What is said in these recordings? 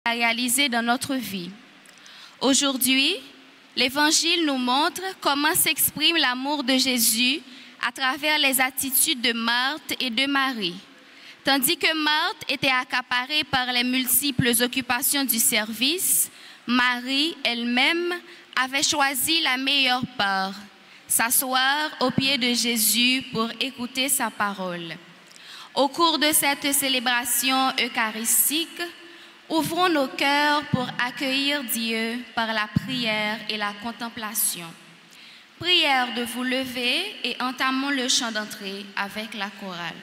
à réaliser dans notre vie. Aujourd'hui, l'Évangile nous montre comment s'exprime l'amour de Jésus à travers les attitudes de Marthe et de Marie. Tandis que Marthe était accaparée par les multiples occupations du service, Marie elle-même avait choisi la meilleure part, s'asseoir aux pieds de Jésus pour écouter sa parole. Au cours de cette célébration eucharistique, ouvrons nos cœurs pour accueillir Dieu par la prière et la contemplation. Prière de vous lever et entamons le chant d'entrée avec la chorale.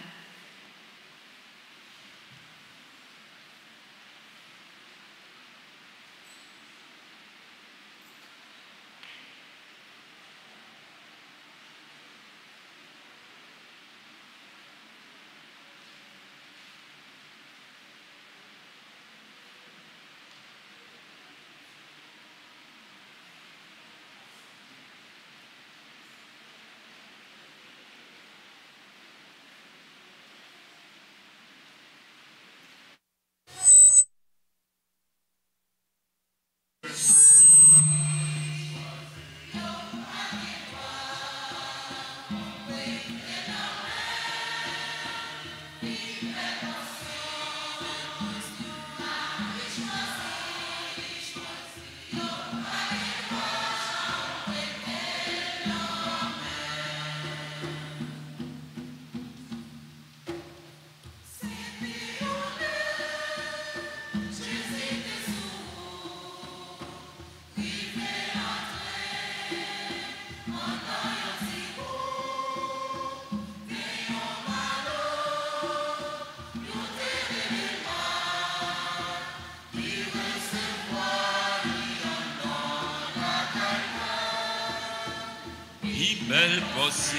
Belle portion,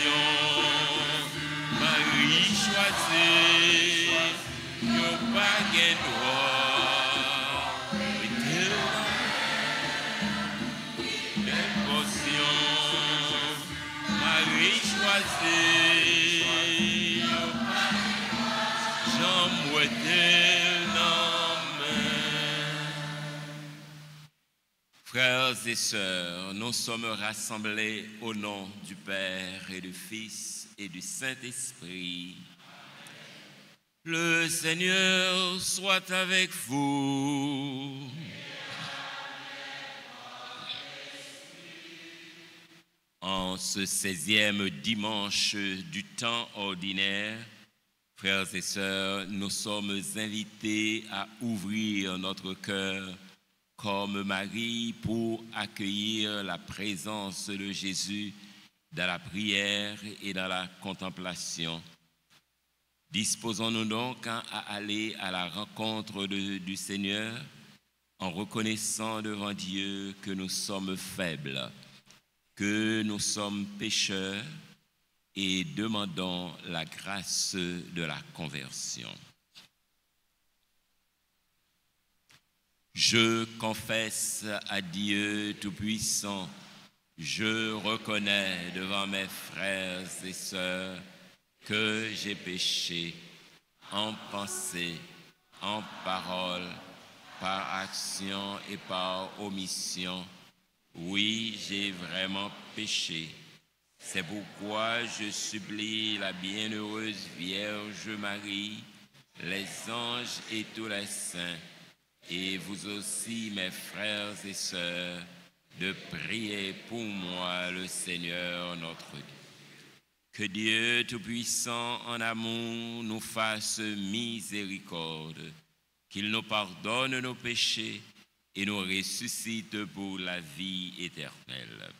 Marie choisie, yo pas gen droit. Belle portion, Marie choisie, yo pas j'en Frères et sœurs, nous sommes rassemblés au nom du Père et du Fils et du Saint-Esprit. Le Seigneur soit avec vous. En ce 16e dimanche du temps ordinaire, frères et sœurs, nous sommes invités à ouvrir notre cœur comme Marie pour accueillir la présence de Jésus dans la prière et dans la contemplation. Disposons-nous donc à aller à la rencontre du Seigneur en reconnaissant devant Dieu que nous sommes faibles, que nous sommes pécheurs et demandons la grâce de la conversion. Je confesse à Dieu Tout-Puissant, je reconnais devant mes frères et sœurs que j'ai péché en pensée, en parole, par action et par omission. Oui, j'ai vraiment péché. C'est pourquoi je supplie la bienheureuse Vierge Marie, les anges et tous les saints, et vous aussi, mes frères et sœurs, de prier pour moi le Seigneur notre Dieu. Que Dieu Tout-Puissant en amour nous fasse miséricorde, qu'il nous pardonne nos péchés et nous ressuscite pour la vie éternelle.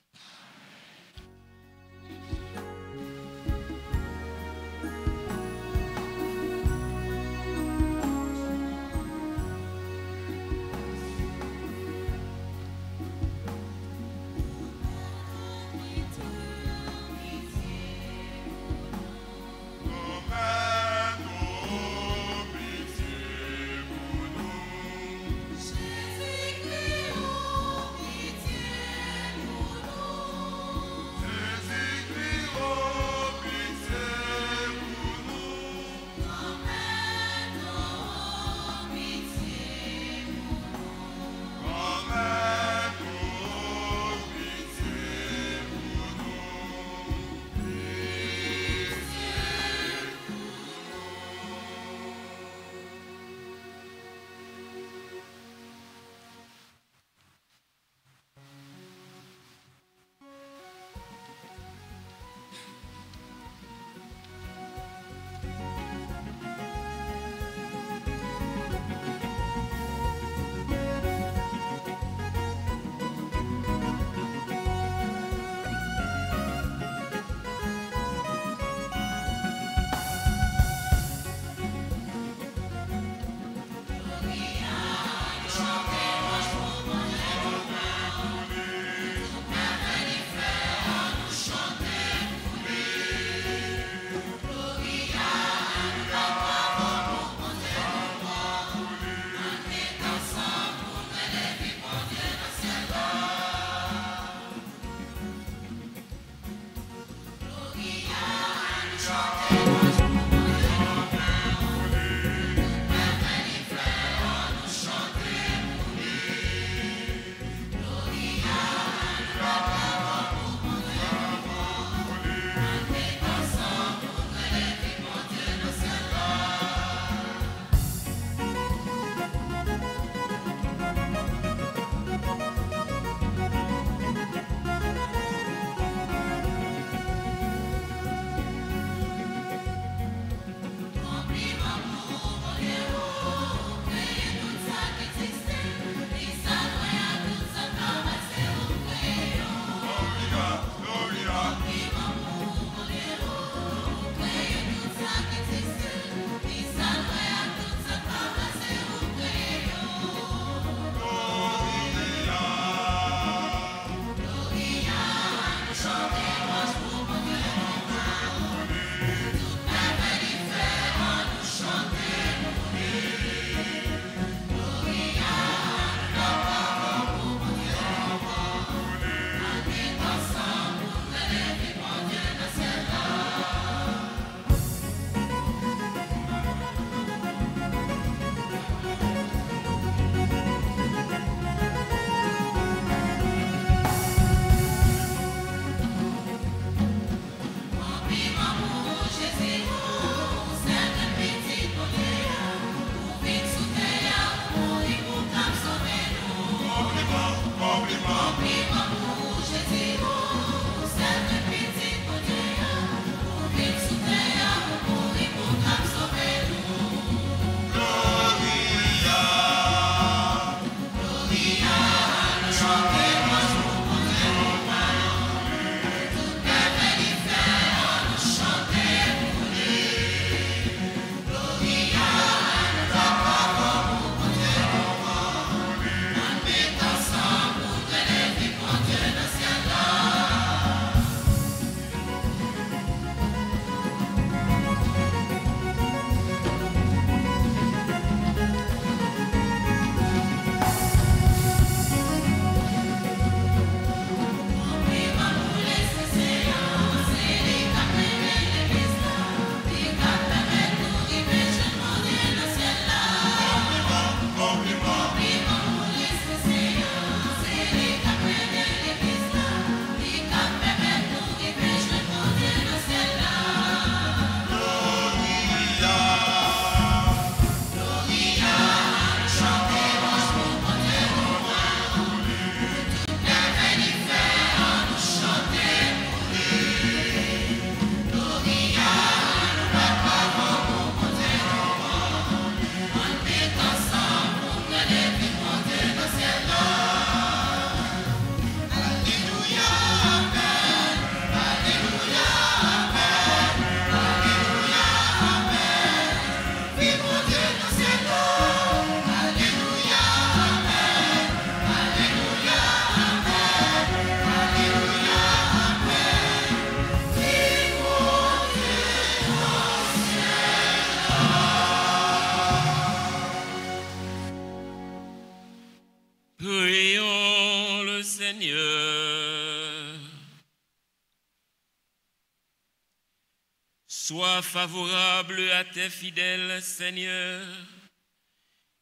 Sois favorable à tes fidèles, Seigneur,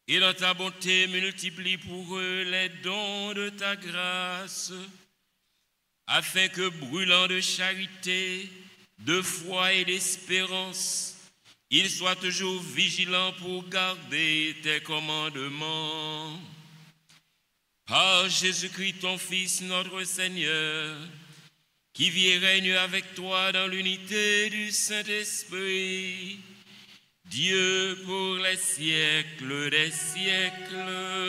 et dans ta bonté multiplie pour eux les dons de ta grâce, afin que, brûlant de charité, de foi et d'espérance, ils soient toujours vigilants pour garder tes commandements. Par Jésus-Christ, ton Fils, notre Seigneur, qui vit et règne avec toi dans l'unité du Saint-Esprit, Dieu pour les siècles des siècles.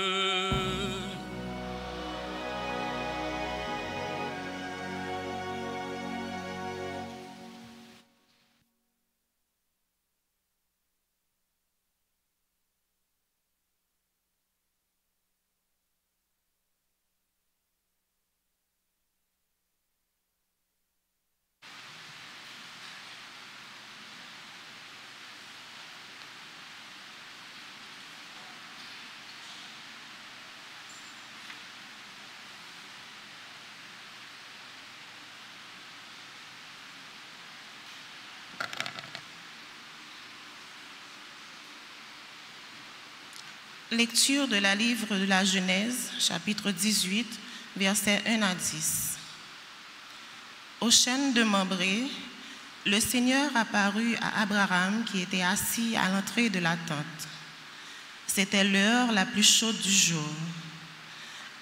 Lecture de la livre de la Genèse, chapitre 18, versets 1 à 10. Au chêne de Mambré, le Seigneur apparut à Abraham qui était assis à l'entrée de la tente. C'était l'heure la plus chaude du jour.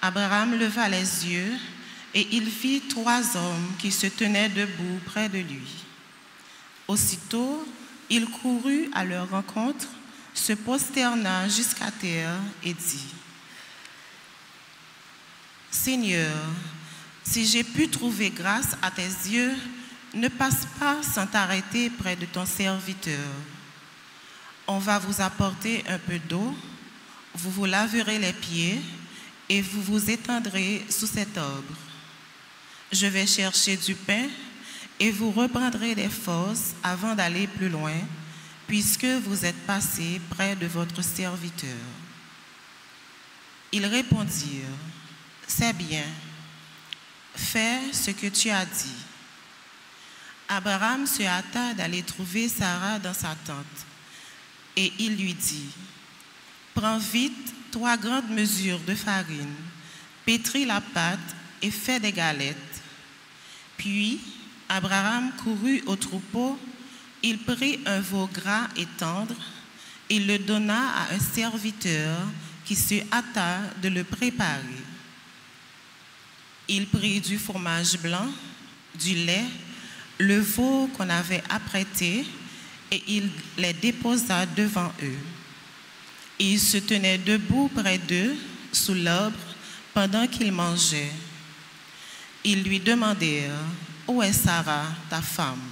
Abraham leva les yeux et il vit 3 hommes qui se tenaient debout près de lui. Aussitôt, il courut à leur rencontre, se prosterna jusqu'à terre et dit : « Seigneur, si j'ai pu trouver grâce à tes yeux, ne passe pas sans t'arrêter près de ton serviteur. On va vous apporter un peu d'eau, vous vous laverez les pieds et vous vous étendrez sous cet arbre. Je vais chercher du pain et vous reprendrez des forces avant d'aller plus loin, puisque vous êtes passés près de votre serviteur. » Ils répondirent : « C'est bien, fais ce que tu as dit. » Abraham se hâta d'aller trouver Sarah dans sa tente, et il lui dit : « Prends vite 3 grandes mesures de farine, pétris la pâte et fais des galettes. » Puis Abraham courut au troupeau, il prit un veau gras et tendre, il le donna à un serviteur qui se hâta de le préparer. Il prit du fromage blanc, du lait, le veau qu'on avait apprêté, et il les déposa devant eux. Il se tenait debout près d'eux, sous l'arbre, pendant qu'ils mangeaient. Ils lui demandèrent : « Où est Sarah, ta femme ?»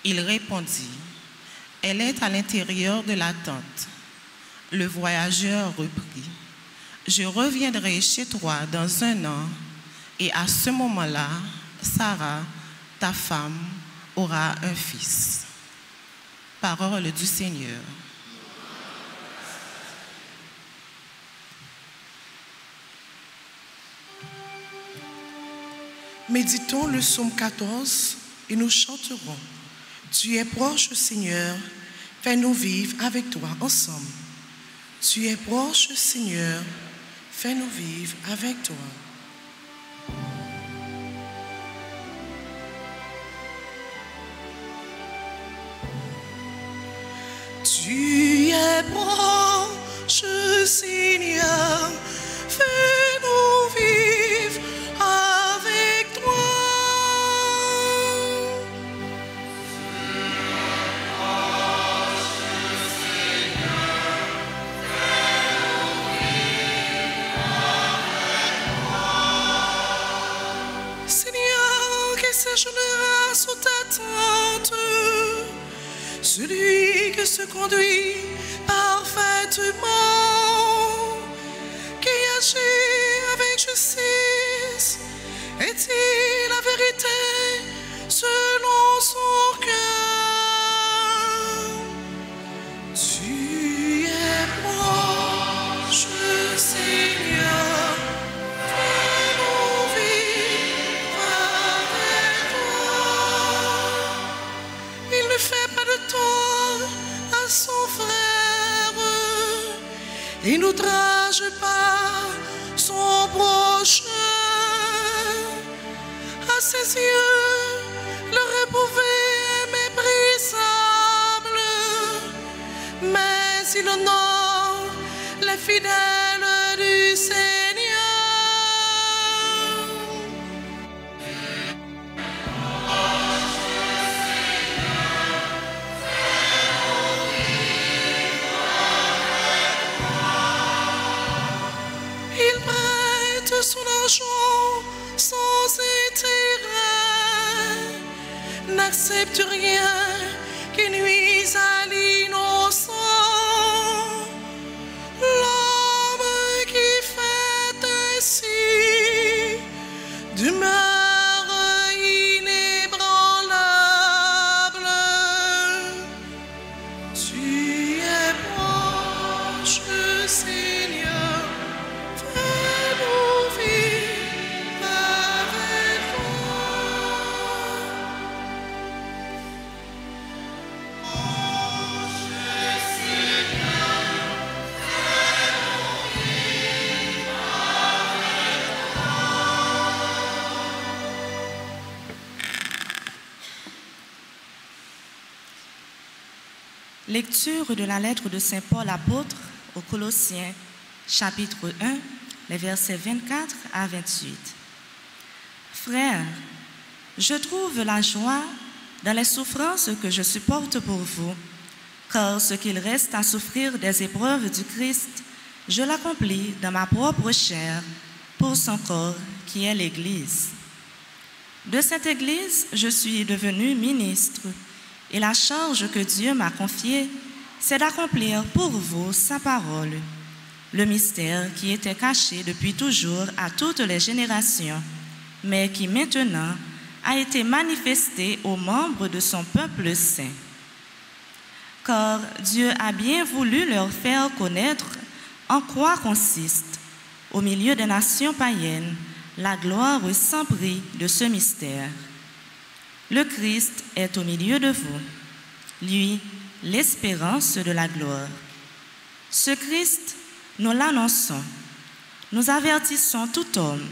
Il répondit : « Elle est à l'intérieur de la tente. » Le voyageur reprit : « Je reviendrai chez toi dans 1 an, et à ce moment-là, Sarah, ta femme, aura un fils. » Parole du Seigneur. Méditons le psaume 14 et nous chanterons : Tu es proche, Seigneur, fais-nous vivre avec toi ensemble. Tu es proche, Seigneur, fais-nous vivre avec toi. Tu es proche, Seigneur, fais-nous vivre avec toi. Seigneur, qui séjournera sous ta tente, celui qui se conduit parfaitement, qui agit avec justice, est-il la vérité selon son cœur? Tu es proche, Seigneur, fais-nous vivre avec toi. Il ne fait pas de tort à son frère, il n'outrage pas son prochain. À ses yeux, le réprouvé est méprisable, mais il honore les fidèles du Seigneur. Il prête son argent sans intérêt, n'accepte rien qui nuise à l'innocent. L'homme qui fait ainsi demeure inébranlable. Tu es proche, Seigneur, fais-nous vivre avec toi. Lecture de la lettre de Saint Paul apôtre aux Colossiens, chapitre 1, les versets 24 à 28. Frères, je trouve la joie dans les souffrances que je supporte pour vous, car ce qu'il reste à souffrir des épreuves du Christ, je l'accomplis dans ma propre chair pour son corps qui est l'Église. De cette Église, je suis devenu ministre et la charge que Dieu m'a confiée, c'est d'accomplir pour vous sa parole, le mystère qui était caché depuis toujours à toutes les générations, mais qui maintenant a été manifesté aux membres de son peuple saint. Car Dieu a bien voulu leur faire connaître en quoi consiste, au milieu des nations païennes, la gloire sans prix de ce mystère. Le Christ est au milieu de vous, lui, l'espérance de la gloire. Ce Christ, nous l'annonçons, nous avertissons tout homme,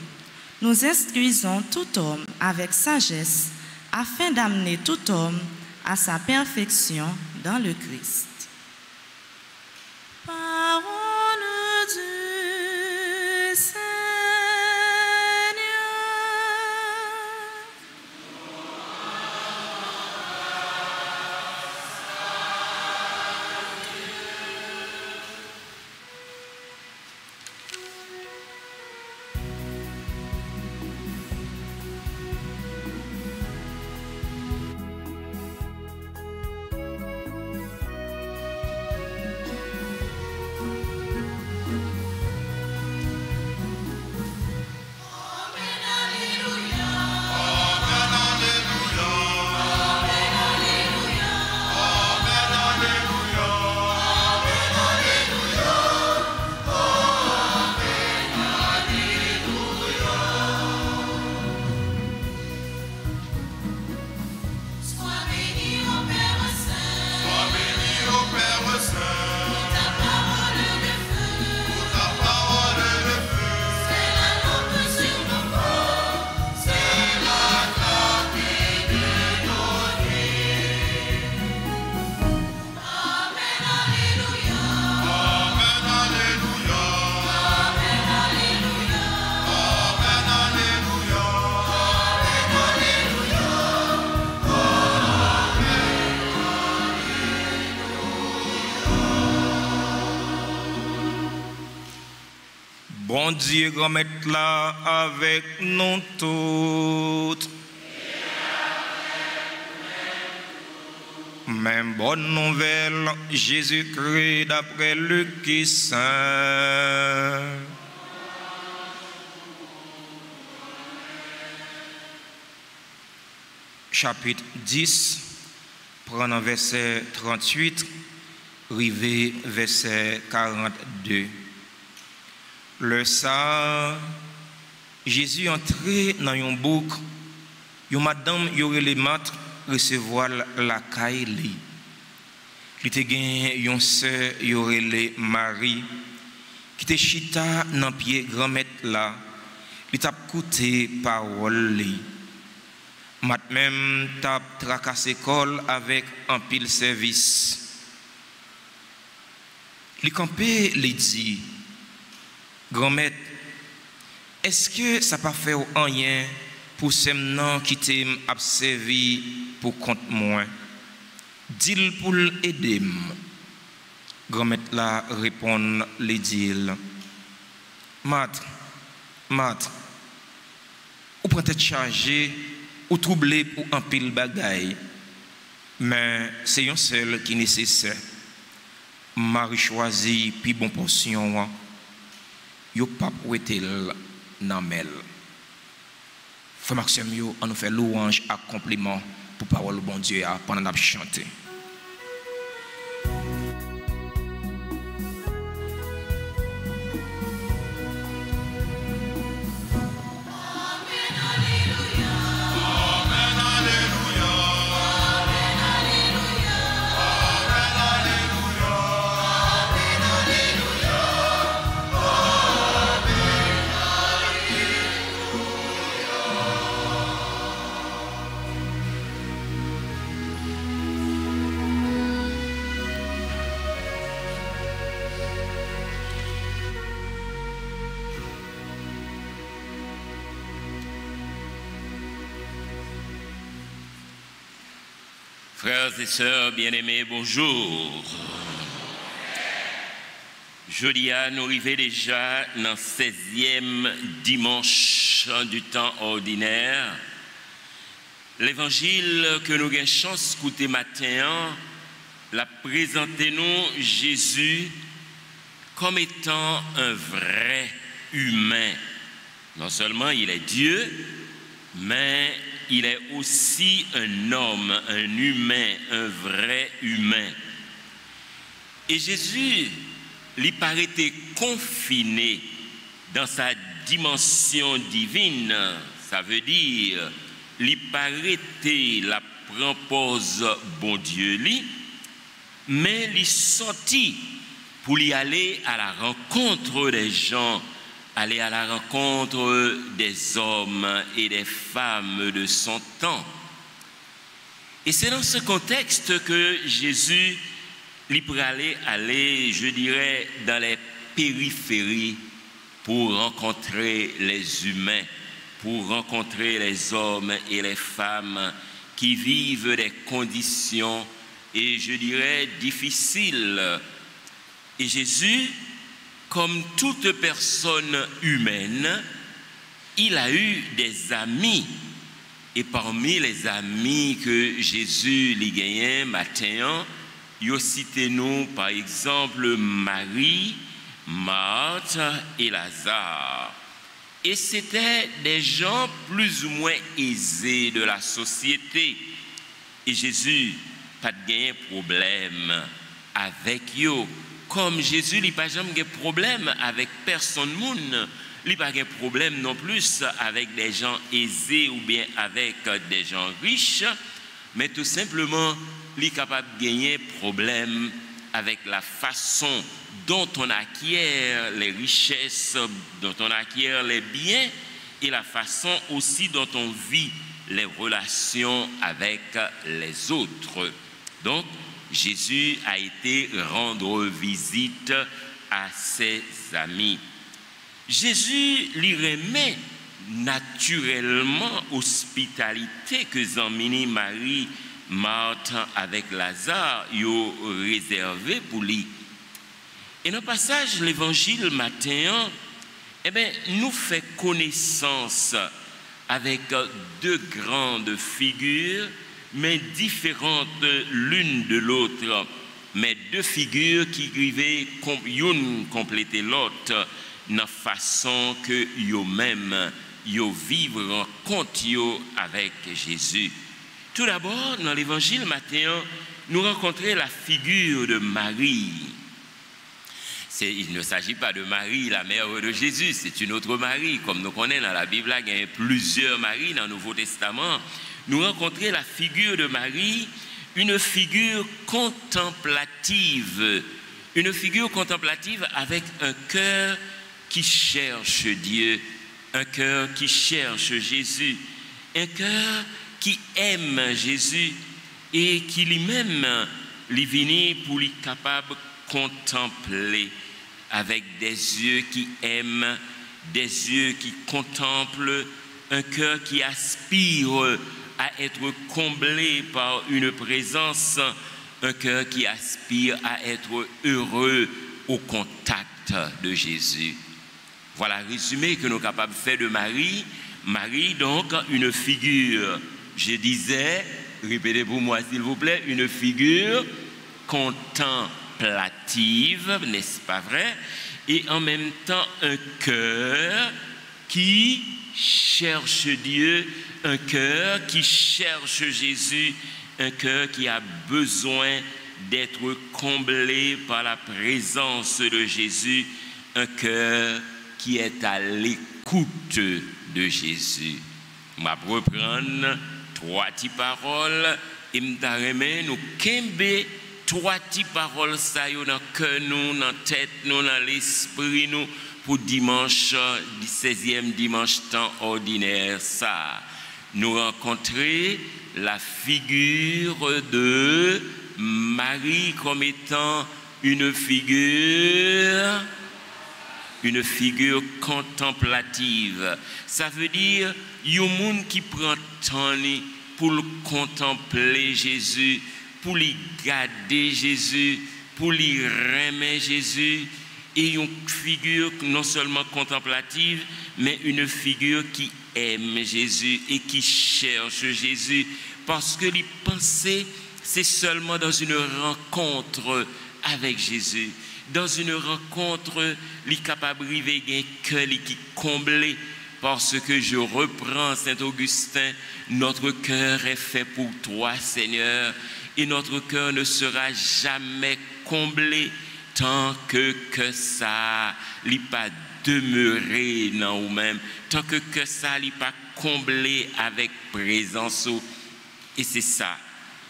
nous instruisons tout homme avec sagesse, afin d'amener tout homme à sa perfection dans le Christ. Parole du Seigneur. Bon Dieu, remettre là avec nous toutes. Même bonne nouvelle, Jésus-Christ d'après Luc qui saint. Chapitre 10, prenant verset 38, rivé verset 42. Le ça, Jésus entré dans un bouc, une madame y aurait les maîtres recevoir la caille li. Il te gagne une sœur y aurait les Marie qui te chita dans pied grand-mère là. Il t'a coûté parole li. Mat même t'a tracassé col avec un pile service. Il campé les dit grand-mère, est-ce que ça pas fait rien pour ces gens qui t'aiment observer pour compte moi? Dis-le pour l'aider. Grand-mère là répond les dit, Mat, ou peut-être chargé ou troublé pour un pile bagaille, mais c'est un seul qui est nécessaire. Marie choisi puis bon portion. Yo pas où est-il dans mel. Frère Maxime yo on nous fait louange à compliment pour parole bon Dieu pendant n'a chanter. Frères et sœurs bien-aimés, bonjour. Jeudi, nous arrivons déjà dans le 16e dimanche du temps ordinaire. L'évangile que nous avons chance d'écouter matin, l'a présenté nous Jésus comme étant un vrai humain. Non seulement il est Dieu, mais il est aussi un homme, un humain, un vrai humain. Et Jésus, il paraît confiné dans sa dimension divine. Ça veut dire, il paraît la propose bon Dieu, mais il sorti pour y aller à la rencontre des gens, aller à la rencontre des hommes et des femmes de son temps. Et c'est dans ce contexte que Jésus pour aller, je dirais, dans les périphéries pour rencontrer les humains, pour rencontrer les hommes et les femmes qui vivent des conditions, et je dirais, difficiles. Et Jésus, comme toute personne humaine, il a eu des amis. Et parmi les amis que Jésus lui gagnait matin, il cité nous par exemple Marie, Marthe et Lazare. Et c'était des gens plus ou moins aisés de la société. Et Jésus pas de gagner problème avec eux. Comme Jésus n'a pas jamais de problème avec personne, il n'a pas de problème non plus avec des gens aisés ou bien avec des gens riches, mais tout simplement, il est capable de gagner problème avec la façon dont on acquiert les richesses, dont on acquiert les biens et la façon aussi dont on vit les relations avec les autres. Donc, Jésus a été rendre visite à ses amis. Jésus lui remet naturellement hospitalité que Zamini, Marie, Marthe avec Lazare ont réservé pour lui. Et dans le passage de l'évangile matin, nous fait connaissance avec deux grandes figures, mais différentes l'une de l'autre, mais deux figures qui arrivaient l'une compléter l'autre dans la façon que eux-mêmes vivent rencontre avec Jésus. Tout d'abord, dans l'évangile matin, nous rencontrons la figure de Marie. Il ne s'agit pas de Marie, la mère de Jésus, c'est une autre Marie. Comme nous connaissons dans la Bible, il y a plusieurs Maries dans le Nouveau Testament. Nous rencontrons la figure de Marie, une figure contemplative avec un cœur qui cherche Dieu, un cœur qui cherche Jésus, un cœur qui aime Jésus et qui lui-même est venu pour lui capable de contempler avec des yeux qui aiment, des yeux qui contemplent, un cœur qui aspire à être comblé par une présence, un cœur qui aspire à être heureux au contact de Jésus. Voilà le résumé que nous sommes capables de faire de Marie. Marie, donc, une figure, je disais, répétez pour moi s'il vous plaît, une figure contemplative, n'est-ce pas vrai? Et en même temps, un cœur qui cherche Dieu, un cœur qui cherche Jésus, un cœur qui a besoin d'être comblé par la présence de Jésus, un cœur qui est à l'écoute de Jésus. Je vais reprendre trois petites paroles et nous kembe trois petites paroles ça dans le cœur, dans la tête, dans l'esprit, pour dimanche, 16e dimanche temps ordinaire. Ça, nous rencontrer la figure de Marie comme étant une figure contemplative. Ça veut dire, il y a un monde qui prend temps pour le contempler Jésus, pour lui garder Jésus, pour lui aimer Jésus, et une figure non seulement contemplative, mais une figure qui aime Jésus et qui cherche Jésus, parce que les pensées, c'est seulement dans une rencontre avec Jésus, dans une rencontre, les capables de vivre un cœur qui comblé, parce que je reprends Saint Augustin, notre cœur est fait pour toi, Seigneur, et notre cœur ne sera jamais comblé tant que ça n'est pas demeuré dans nous-mêmes, tant que ça n'est pas comblé avec présence. Et c'est ça,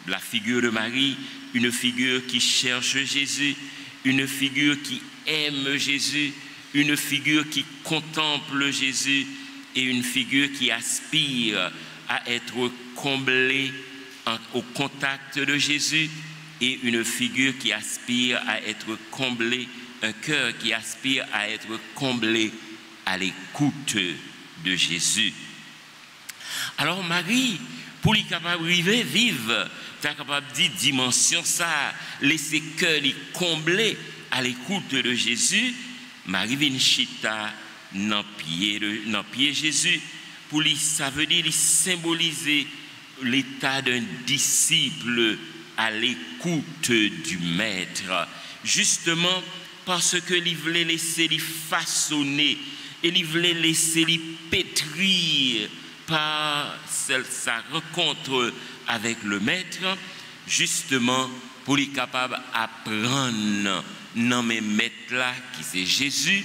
la figure de Marie, une figure qui cherche Jésus, une figure qui aime Jésus, une figure qui contemple Jésus et une figure qui aspire à être comblée au contact de Jésus, et une figure qui aspire à être comblée, un cœur qui aspire à être comblé à l'écoute de Jésus. Alors Marie, pour lui capable de vivre, tu es capable de dire dimension ça, laisser cœur lui combler à l'écoute de Jésus, Marie vient chita dans pied Jésus, pour lui, ça veut dire symboliser l'état d'un disciple à l'écoute du maître, justement parce que il voulait laisser les façonner et il voulait laisser les pétrir par sa rencontre avec le maître, justement pour les capable d'apprendre dans mes maîtres là qui c'est Jésus,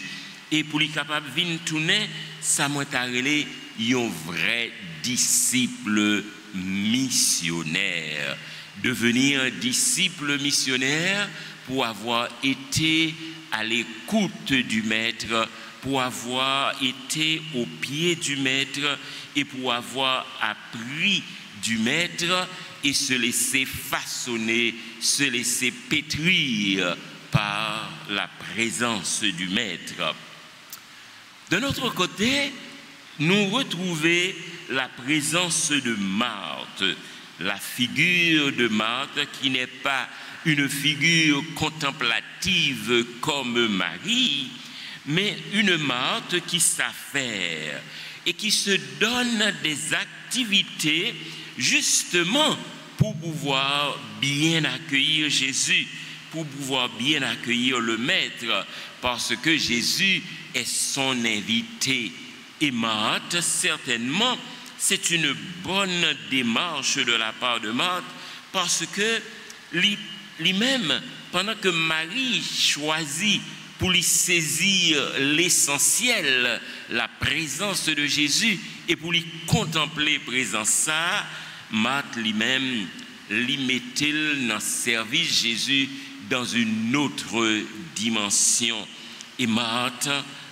et pour les capable de venir tourner ça m'a tarelé un vrai disciple missionnaire, devenir un disciple missionnaire pour avoir été à l'écoute du maître, pour avoir été au pied du maître et pour avoir appris du maître et se laisser façonner, se laisser pétrir par la présence du maître. De notre côté, nous retrouvons la présence de Marthe, la figure de Marthe qui n'est pas une figure contemplative comme Marie, mais une Marthe qui s'affaire et qui se donne des activités justement pour pouvoir bien accueillir Jésus, pour pouvoir bien accueillir le Maître, parce que Jésus est son invité. Et Marthe, certainement, c'est une bonne démarche de la part de Marthe, parce que lui-même, pendant que Marie choisit pour lui saisir l'essentiel, la présence de Jésus, et pour lui contempler la présence ça, Marthe lui-même, lui mettait dans le service Jésus dans une autre dimension. Et Marthe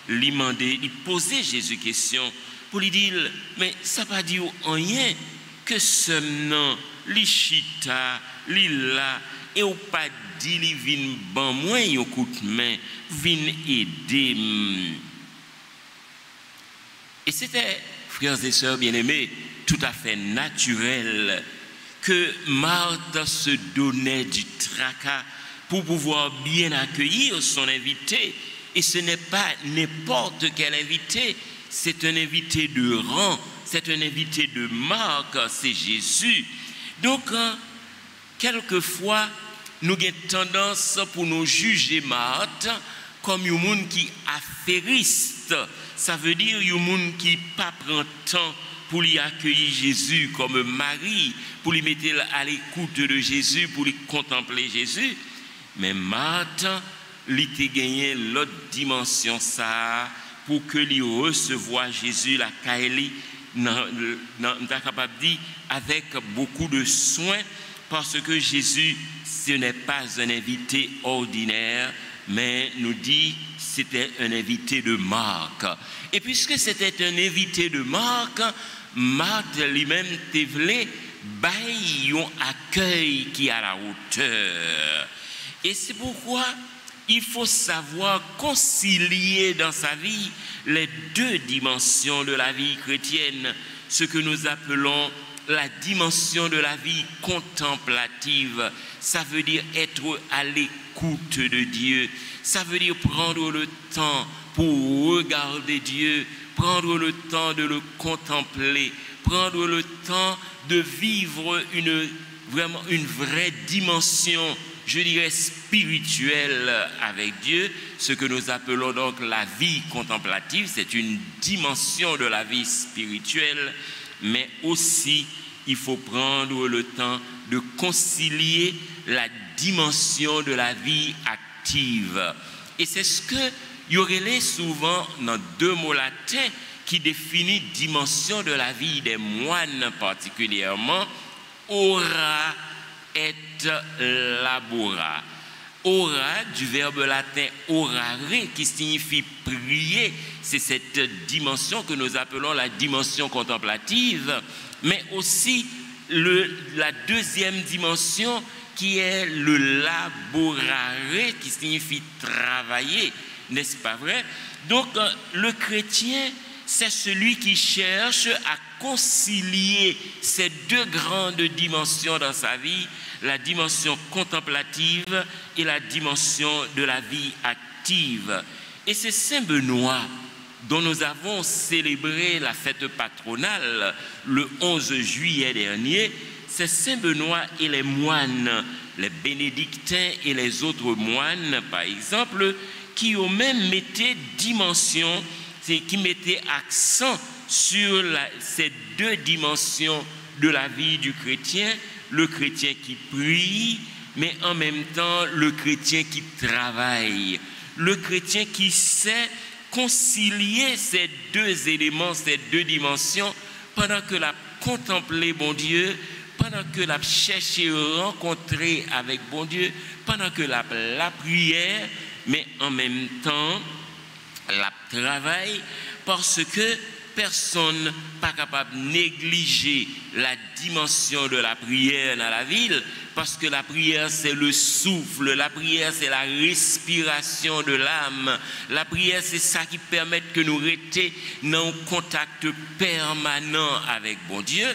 lui demandait, il posait Jésus question pour lui dire, mais ça ne veut pas dire rien que ce nom, li chita, li la, et ou pas dit li vin ban moi yon coup de main, vin aider. Et c'était, frères et sœurs bien-aimés, tout à fait naturel que Marthe se donnait du tracas pour pouvoir bien accueillir son invité. Et ce n'est pas n'importe quel invité, c'est un invité de rang, c'est un invité de marque, c'est Jésus. Donc, quelquefois, nous avons tendance pour nous juger Marthe comme un monde qui affairiste. Ça veut dire un monde qui pas prend temps pour lui accueillir Jésus comme Marie, pour lui mettre à l'écoute de Jésus, pour lui contempler Jésus. Mais Marthe, il a gagné l'autre dimension ça pour que lui recevoir Jésus la Kaeli, capable de dire avec beaucoup de soin, parce que Jésus ce n'est pas un invité ordinaire, mais nous dit c'était un invité de marque. Et puisque c'était un invité de marque, Marthe lui-même voulait bailler un accueil qui est à la hauteur. Et c'est pourquoi il faut savoir concilier dans sa vie les deux dimensions de la vie chrétienne, ce que nous appelons la dimension de la vie contemplative, ça veut dire être à l'écoute de Dieu. Ça veut dire prendre le temps pour regarder Dieu, prendre le temps de le contempler, prendre le temps de vivre vraiment une vraie dimension, je dirais spirituelle avec Dieu. Ce que nous appelons donc la vie contemplative, c'est une dimension de la vie spirituelle, mais aussi il faut prendre le temps de concilier la dimension de la vie active. Et c'est ce que y aurait souvent dans deux mots latins qui définissent dimension de la vie des moines particulièrement, ora et labora. Ora, du verbe latin orare, qui signifie prier, c'est cette dimension que nous appelons la dimension contemplative, mais aussi la deuxième dimension qui est le laborare, qui signifie travailler, n'est-ce pas vrai? Donc, le chrétien, c'est celui qui cherche à concilier ces deux grandes dimensions dans sa vie, la dimension contemplative et la dimension de la vie active. Et c'est Saint Benoît, dont nous avons célébré la fête patronale le 11 juillet dernier, c'est Saint Benoît et les moines, les bénédictins et les autres moines, par exemple, qui ont même mettaient dimension, qui mettaient accent sur ces deux dimensions de la vie du chrétien, le chrétien qui prie, mais en même temps le chrétien qui travaille, le chrétien qui sait concilier ces deux éléments, ces deux dimensions, pendant que la contempler bon Dieu, pendant que la chercher rencontrer avec bon Dieu, pendant que la prière, mais en même temps la travail, parce que personne n'est pas capable de négliger la dimension de la prière dans la ville, parce que la prière c'est le souffle, la prière c'est la respiration de l'âme, la prière c'est ça qui permet que nous restions dans un contact permanent avec bon Dieu,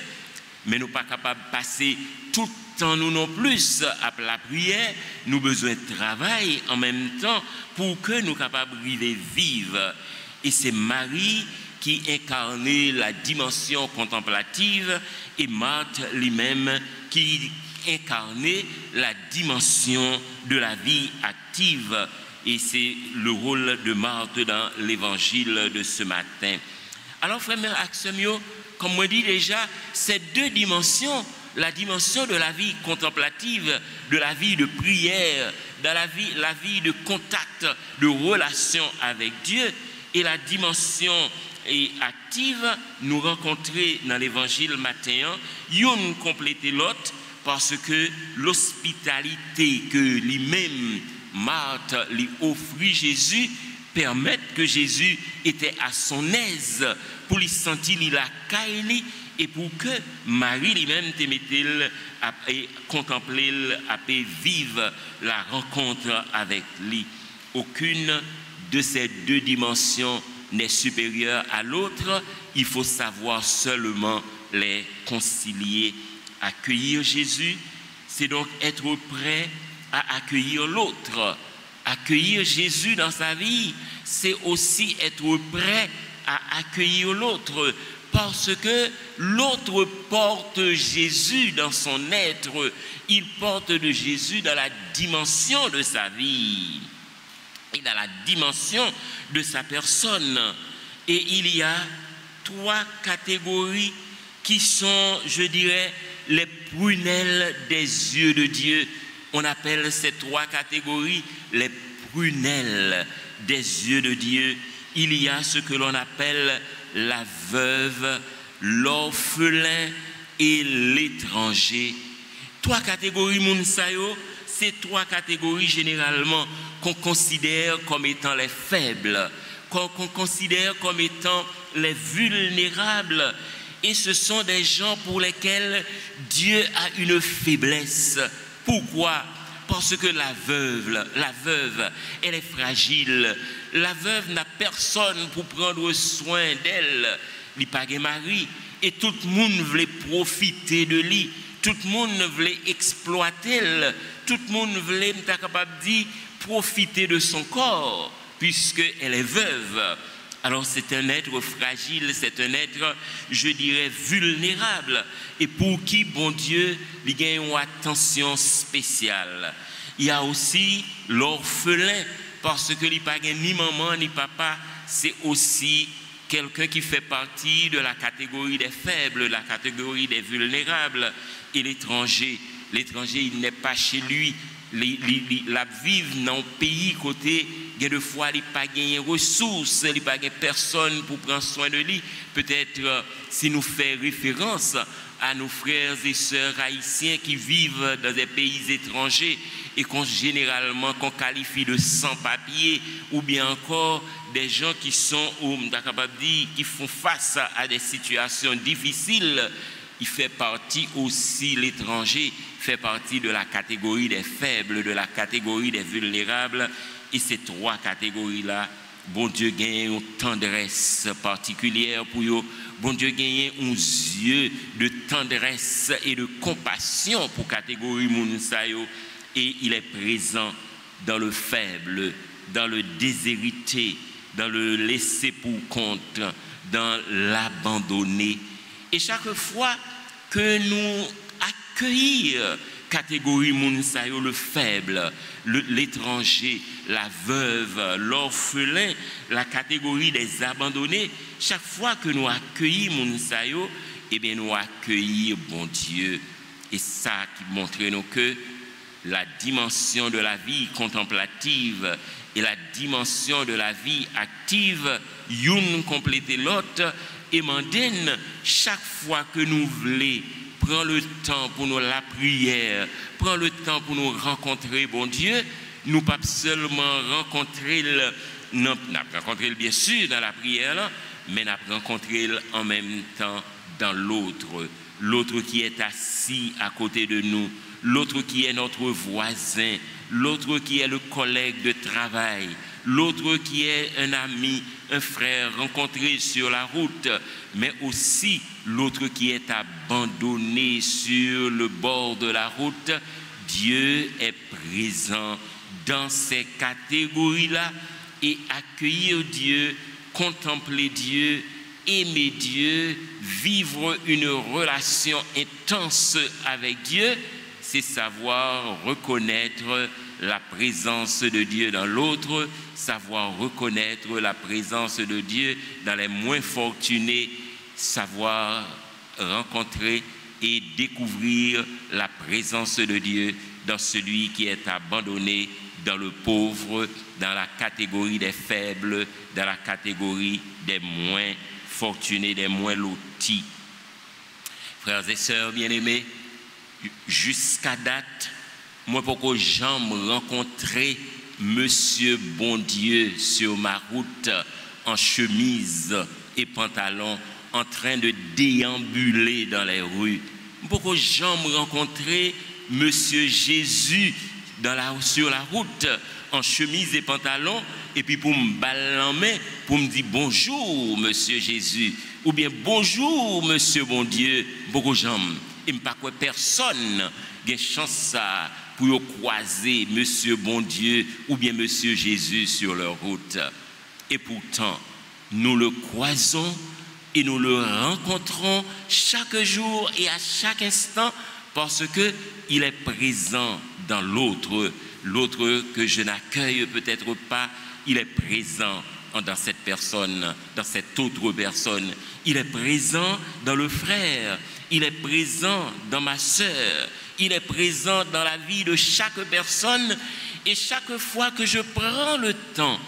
mais nous ne sommes pas capables de passer tout le temps nous non plus à la prière, nous avons besoin de travail en même temps pour que nous soyons capables de vivre. Et c'est Marie qui incarnait la dimension contemplative et Marthe lui-même qui incarnait la dimension de la vie active. Et c'est le rôle de Marthe dans l'évangile de ce matin. Alors, frères et sœurs, comme on dit déjà, ces deux dimensions, la dimension de la vie contemplative, de la vie de prière, de la vie de contact, de relation avec Dieu, et la dimension active, nous rencontrer dans l'évangile matin, une complète l'autre, parce que l'hospitalité que lui-même, Marthe, lui offrit Jésus, permet que Jésus était à son aise pour lui sentir la caille et pour que Marie lui-même contempler, vivre la rencontre avec lui. Aucune de ces deux dimensions n'est supérieure à l'autre, il faut savoir seulement les concilier. Accueillir Jésus, c'est donc être prêt à accueillir l'autre. Accueillir Jésus dans sa vie, c'est aussi être prêt à accueillir l'autre, parce que l'autre porte Jésus dans son être, il porte de Jésus dans la dimension de sa vie et dans la dimension de sa personne. Et il y a trois catégories qui sont, je dirais, les prunelles des yeux de Dieu. On appelle ces trois catégories les prunelles des yeux de Dieu. Il y a ce que l'on appelle la veuve, l'orphelin et l'étranger. Trois catégories mounsayo, c'est trois catégories généralement qu'on considère comme étant les faibles, qu'on considère comme étant les vulnérables. Et ce sont des gens pour lesquels Dieu a une faiblesse. Pourquoi? Parce que la veuve, elle est fragile. La veuve n'a personne pour prendre soin d'elle. Il n'y a pas de mari, et tout le monde voulait profiter de lui, tout le monde voulait exploiter, tout le monde voulait, m'ta capable dire, profiter de son corps, puisqu'elle est veuve. Alors c'est un être fragile, c'est un être, je dirais, vulnérable, et pour qui, bon Dieu, il y a une attention spéciale. Il y a aussi l'orphelin, parce que il n'y a pas ni maman ni papa, c'est aussi quelqu'un qui fait partie de la catégorie des faibles, la catégorie des vulnérables. Et l'étranger, il n'est pas chez lui, la vive dans le pays côté, il y a des fois il n'a pas de ressources, il n'a pas de personne pour prendre soin de lui. Peut-être si nous faisons référence à nos frères et sœurs haïtiens qui vivent dans des pays étrangers et généralement qu'on qualifie de sans-papiers, ou bien encore des gens qui sont, qui font face à des situations difficiles. Il fait partie aussi, l'étranger fait partie de la catégorie des faibles, de la catégorie des vulnérables. Et ces trois catégories-là, bon Dieu gagne une tendresse particulière pour eux. Bon Dieu gagne un yeux de tendresse et de compassion pour la catégorie Mounsayo. Et il est présent dans le faible, dans le déshérité, dans le laisser pour compte, dans l'abandonné. Et chaque fois que nous accueillons catégorie Mounsayo, le faible, l'étranger, la veuve, l'orphelin, la catégorie des abandonnés, chaque fois que nous accueillons Mounsayo, eh bien nous accueillons bon Dieu. Et ça qui montre nous que la dimension de la vie contemplative et la dimension de la vie active, une complète l'autre, et m'endène chaque fois que nous voulons prendre le temps pour nous la prière, prendre le temps pour nous rencontrer bon Dieu, nous pas seulement rencontrer bien sûr dans la prière, mais nous rencontrer en même temps dans l'autre qui est assis à côté de nous, l'autre qui est notre voisin, l'autre qui est le collègue de travail, l'autre qui est un ami, un frère rencontré sur la route, mais aussi l'autre qui est abandonné sur le bord de la route. Dieu est présent dans ces catégories-là, et accueillir Dieu, contempler Dieu, aimer Dieu, vivre une relation intense avec Dieu, c'est savoir reconnaître la présence de Dieu dans l'autre, savoir reconnaître la présence de Dieu dans les moins fortunés, savoir rencontrer et découvrir la présence de Dieu dans celui qui est abandonné, dans le pauvre, dans la catégorie des faibles, dans la catégorie des moins fortunés, des moins lotis. Frères et sœurs bien-aimés, jusqu'à date, moi, pourquoi j'aime rencontrer Monsieur Bon Dieu sur ma route en chemise et pantalon, en train de déambuler dans les rues. Pourquoi j'aime rencontrer Monsieur Jésus sur la route en chemise et pantalon, et puis pour me baller en main, pour me dire bonjour Monsieur Jésus, ou bien bonjour Monsieur Bon Dieu. Pourquoi j'aime? Et pas quoi personne a chance pour croiser Monsieur Bon Dieu ou bien Monsieur Jésus sur leur route. Et pourtant, nous le croisons et nous le rencontrons chaque jour et à chaque instant, parce que il est présent dans l'autre que je n'accueille peut-être pas, il est présent dans cette personne, dans cette autre personne. Il est présent dans le frère, il est présent dans ma sœur, il est présent dans la vie de chaque personne. Et chaque fois que je prends le temps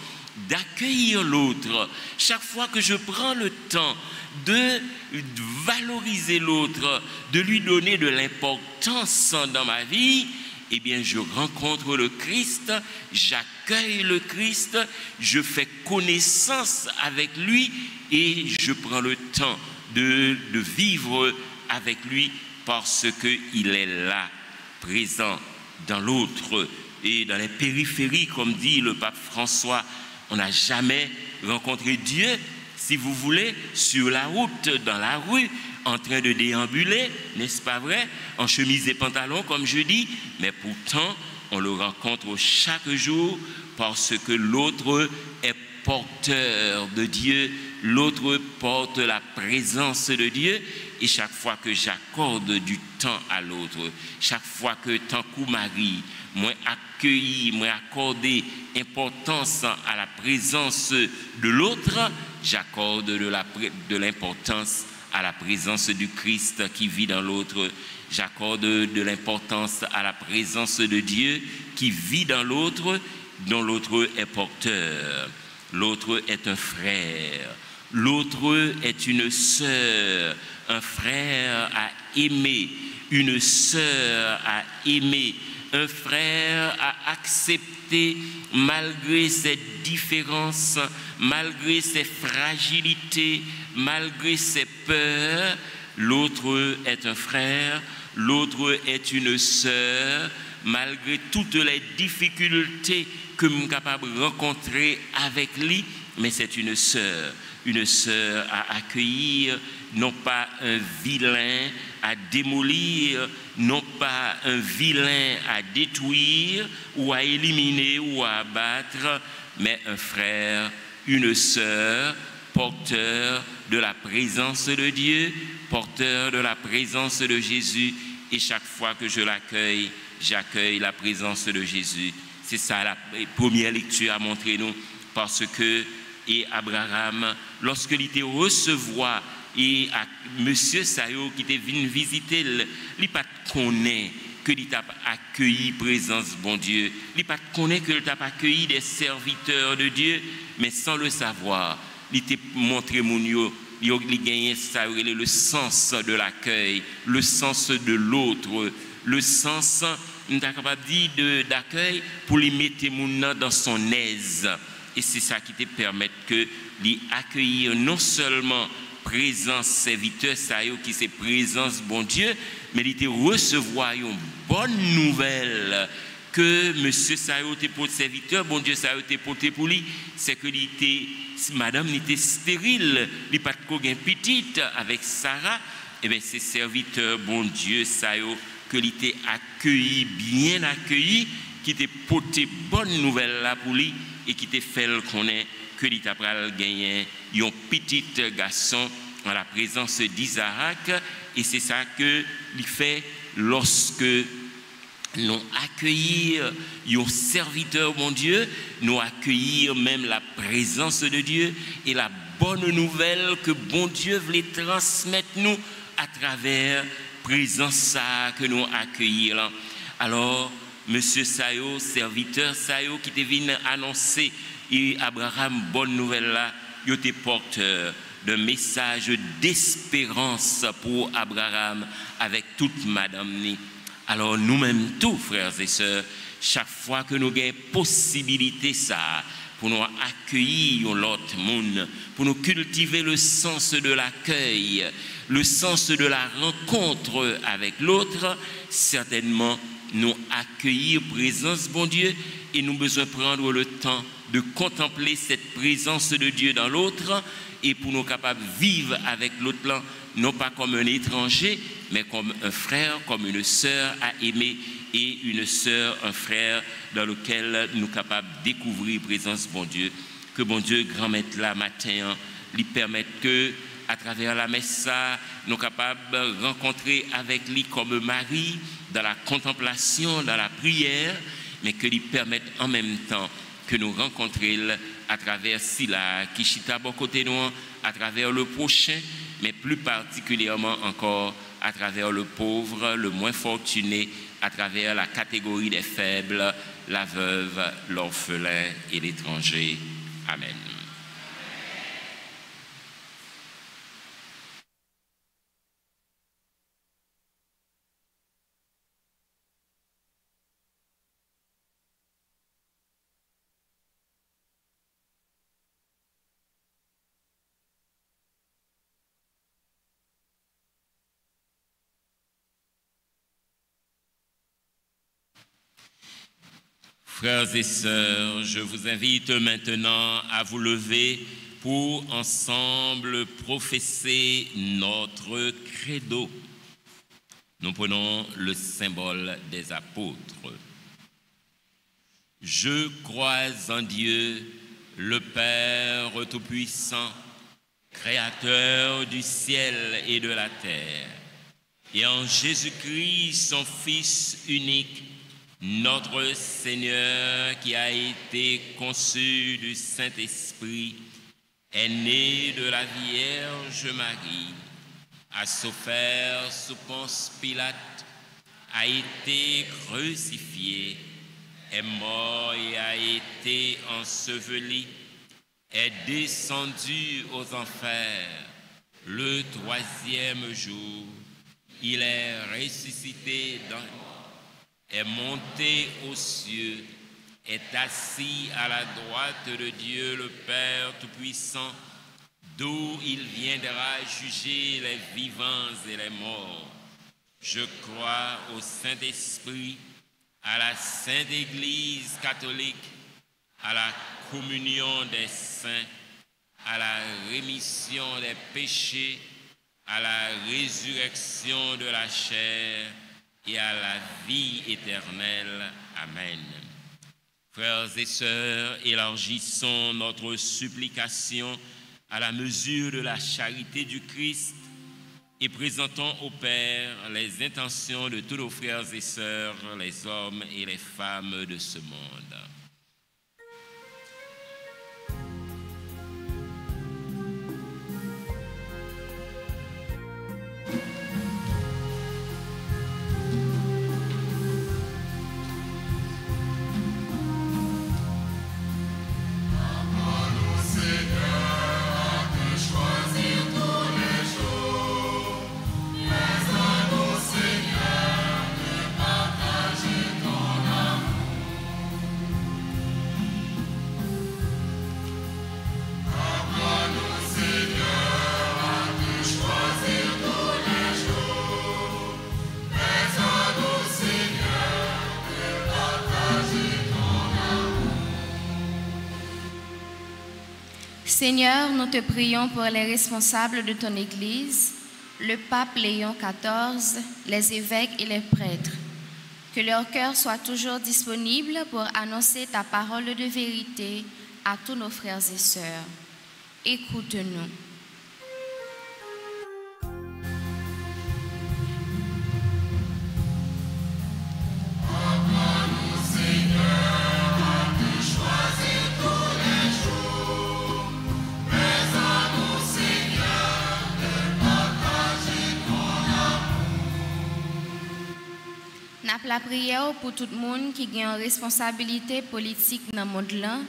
d'accueillir l'autre, chaque fois que je prends le temps de valoriser l'autre, de lui donner de l'importance dans ma vie, eh bien je rencontre le Christ, j'accueille le Christ, je fais connaissance avec lui et je prends le temps de vivre avec lui, parce qu'il est là, présent dans l'autre. Et dans les périphéries, comme dit le pape François, on n'a jamais rencontré Dieu, si vous voulez, sur la route, dans la rue, en train de déambuler, n'est-ce pas vrai, en chemise et pantalon, comme je dis, mais pourtant, on le rencontre chaque jour parce que l'autre est porteur de Dieu, l'autre porte la présence de Dieu, et chaque fois que j'accorde du temps à l'autre, chaque fois que tant que Marie, moi accueilli, moi accordé importance à la présence de l'autre, j'accorde de l'importance à la présence du Christ qui vit dans l'autre. J'accorde de l'importance à la présence de Dieu qui vit dans l'autre, dont l'autre est porteur. L'autre est un frère. L'autre est une sœur. Un frère à aimer. Une sœur à aimer. Un frère à accepter malgré ses différences, malgré ses fragilités, malgré ses peurs. L'autre est un frère, l'autre est une sœur, malgré toutes les difficultés que je suis capable de rencontrer avec lui, mais c'est une sœur à accueillir, non pas un vilain à démolir, non pas un vilain à détruire ou à éliminer ou à abattre, mais un frère, une sœur, porteur de la présence de Dieu, porteur de la présence de Jésus, et chaque fois que je l'accueille, j'accueille la présence de Jésus. C'est ça la première lecture à montrer nous, parce que et Abraham, lorsqu'il était recevoir et à monsieur Sayo qui était venu visiter, il n'a pas connaît que il t'a accueilli présence bon Dieu, il n'a pas connaît que il t'a accueilli des serviteurs de Dieu, mais sans le savoir, il t'a montré mon yo, il a gagné ça, le sens de l'accueil, le sens de l'autre, le sens, on est capable de dire d'accueil pour les mettre dans son aise. Et c'est ça qui te permet que d'accueillir non seulement présence serviteur qui c'est présence bon Dieu, mais il te recevoir une bonne nouvelle que monsieur Sayo était pour serviteur, bon Dieu Sayo était porté pour lui, c'est que madame était stérile, il pas de petite avec Sarah, et bien c'est serviteur bon Dieu Sayo que il était accueilli, bien accueilli, qui t'a porté bonne nouvelle là pour lui et qui t'a fait connaître que il t'a gagné un petit garçon en la présence d'Isaac, et c'est ça que il fait lorsque nous accueillir un serviteur mon Dieu, nous accueillir même la présence de Dieu et la bonne nouvelle que bon Dieu voulait transmettre nous à travers présence ça que nous accueillir. Alors monsieur Sayo, serviteur Sayo qui était venu annoncer et Abraham bonne nouvelle là, il était porteur d'un message d'espérance pour Abraham avec toute madame ni. Alors nous-mêmes tous frères et sœurs, chaque fois que nous avons possibilité ça pour nous accueillir l'autre monde, pour nous cultiver le sens de l'accueil, le sens de la rencontre avec l'autre, certainement nous accueillir présence bon Dieu, et nous besoin prendre le temps de contempler cette présence de Dieu dans l'autre, et pour nous capables de vivre avec l'autre là, non pas comme un étranger, mais comme un frère, comme une sœur à aimer, et une sœur, un frère dans lequel nous sommes capables de découvrir la présence bon Dieu. Que bon Dieu, grand maître là matin, lui permette que, à travers la messe, nous sommes capables de rencontrer avec lui comme Marie, dans la contemplation, dans la prière, mais que lui permette en même temps que nous rencontrions à travers Sila, Kishita, bon côté nous, à travers le prochain, mais plus particulièrement encore à travers le pauvre, le moins fortuné, à travers la catégorie des faibles, la veuve, l'orphelin et l'étranger. Amen. Frères et sœurs, je vous invite maintenant à vous lever pour ensemble professer notre credo. Nous prenons le symbole des apôtres. Je crois en Dieu, le Père Tout-Puissant, Créateur du ciel et de la terre, et en Jésus-Christ, son Fils unique, notre Seigneur, qui a été conçu du Saint-Esprit, est né de la Vierge Marie, a souffert sous Ponce Pilate, a été crucifié, est mort et a été enseveli, est descendu aux enfers. Le troisième jour, il est ressuscité est monté aux cieux, est assis à la droite de Dieu le Père Tout-Puissant, d'où il viendra juger les vivants et les morts. Je crois au Saint-Esprit, à la Sainte Église catholique, à la communion des saints, à la rémission des péchés, à la résurrection de la chair et à la vie éternelle. Amen. Frères et sœurs, élargissons notre supplication à la mesure de la charité du Christ et présentons au Père les intentions de tous nos frères et sœurs, les hommes et les femmes de ce monde. Seigneur, nous te prions pour les responsables de ton Église, le pape Léon XIV, les évêques et les prêtres, que leur cœur soit toujours disponible pour annoncer ta parole de vérité à tous nos frères et sœurs. Écoute-nous. La prière pour tout le monde qui a une responsabilité politique dans le monde,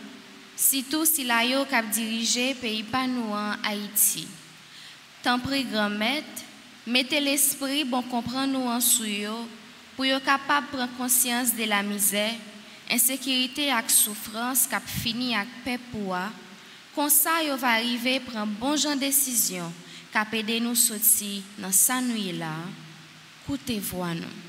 surtout si la yo cap dirigé pays pas nous en Haïti. Tant prie grand maître, mettez l'esprit bon comprendre nous en sou yo pour yo capable prendre conscience de la misère, insécurité et souffrance cap fini avec paix pour comme ça yo va arriver prendre bon genre décision cap aider nous sortir dans sa nuit là. Écoutez voix nous.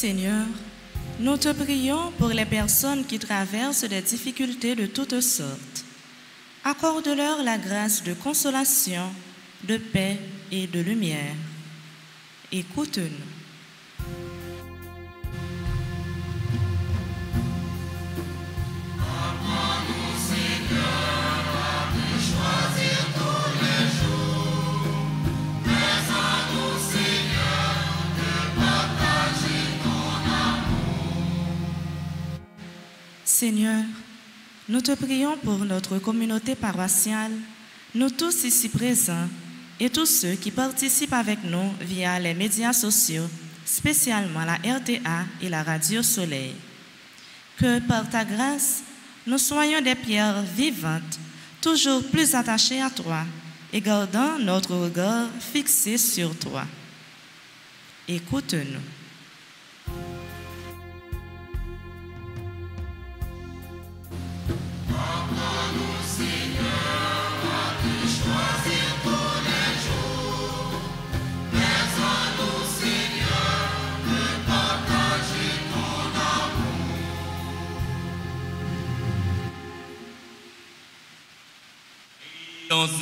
Seigneur, nous te prions pour les personnes qui traversent des difficultés de toutes sortes. Accorde-leur la grâce de consolation, de paix et de lumière. Écoute-nous. Seigneur, nous te prions pour notre communauté paroissiale, nous tous ici présents et tous ceux qui participent avec nous via les médias sociaux, spécialement la RTA et la Radio Soleil. Que par ta grâce, nous soyons des pierres vivantes, toujours plus attachées à toi et gardant notre regard fixé sur toi. Écoute-nous.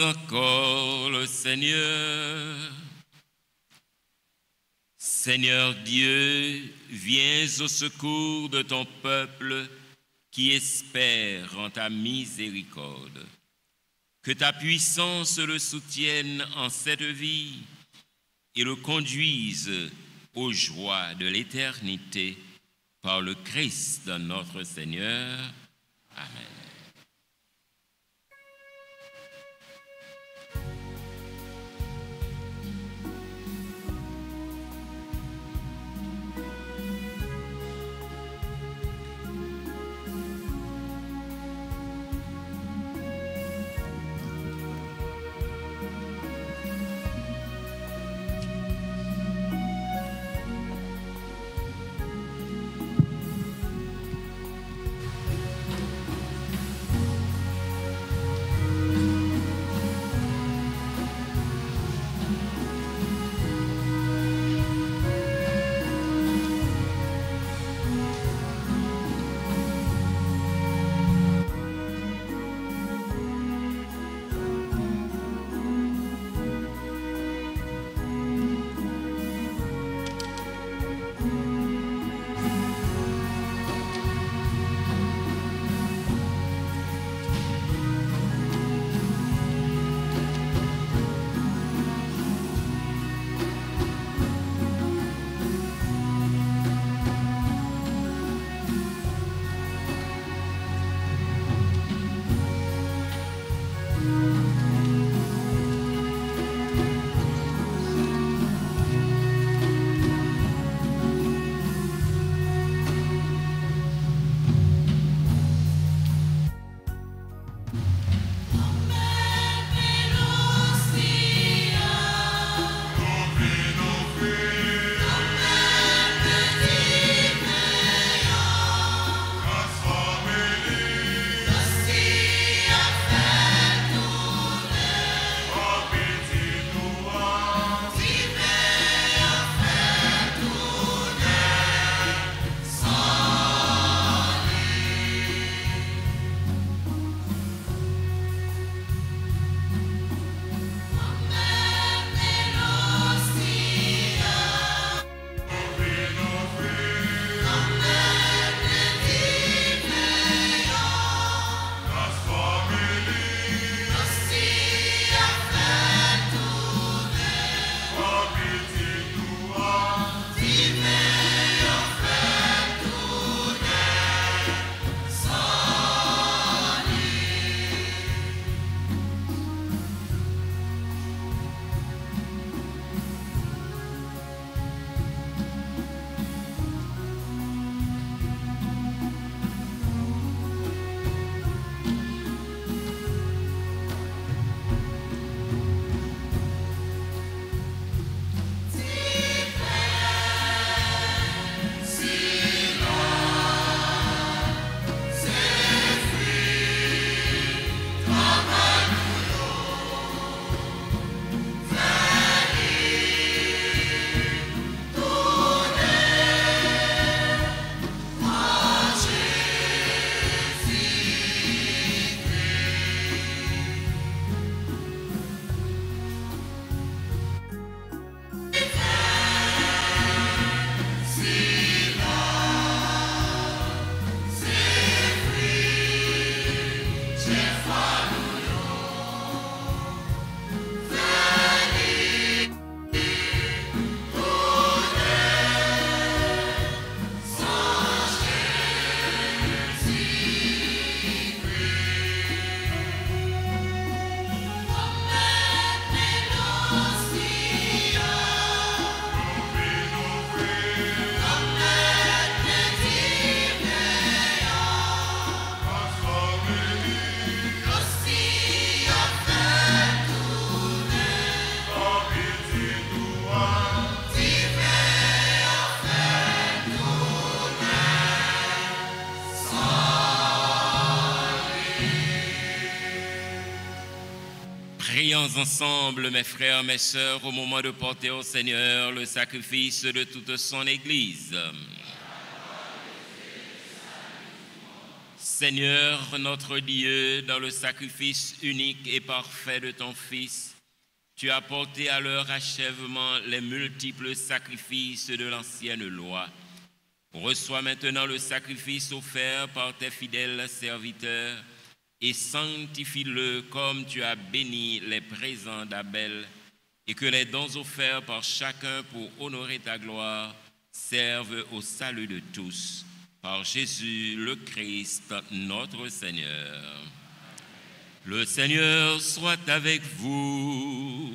encore le Seigneur. Seigneur Dieu, viens au secours de ton peuple qui espère en ta miséricorde. Que ta puissance le soutienne en cette vie et le conduise aux joies de l'éternité par le Christ notre Seigneur. Amen. Prions ensemble, mes frères, mes sœurs, au moment de porter au Seigneur le sacrifice de toute son Église. Seigneur notre Dieu, dans le sacrifice unique et parfait de ton Fils, tu as porté à leur achèvement les multiples sacrifices de l'ancienne loi. Reçois maintenant le sacrifice offert par tes fidèles serviteurs et sanctifie-le comme tu as béni les présents d'Abel, et que les dons offerts par chacun pour honorer ta gloire servent au salut de tous. Par Jésus le Christ, notre Seigneur. Le Seigneur soit avec vous.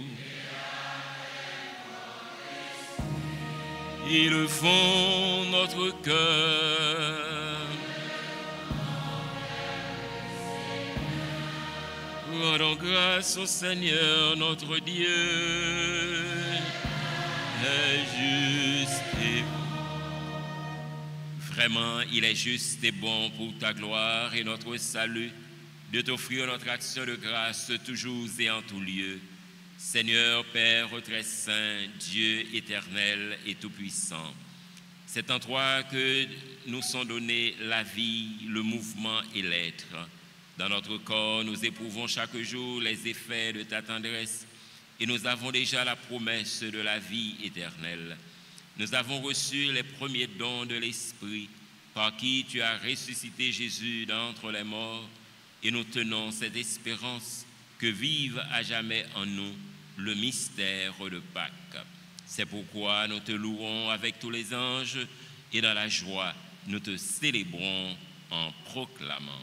Ils font notre cœur. Rendons grâce au Seigneur notre Dieu. Est juste et bon. Vraiment, il est juste et bon pour ta gloire et notre salut de t'offrir notre action de grâce toujours et en tout lieu. Seigneur, Père très saint, Dieu éternel et tout-puissant, c'est en toi que nous sont donnés la vie, le mouvement et l'être. Dans notre corps, nous éprouvons chaque jour les effets de ta tendresse et nous avons déjà la promesse de la vie éternelle. Nous avons reçu les premiers dons de l'Esprit par qui tu as ressuscité Jésus d'entre les morts et nous tenons cette espérance que vive à jamais en nous le mystère de Pâques. C'est pourquoi nous te louons avec tous les anges et dans la joie, nous te célébrons en proclamant.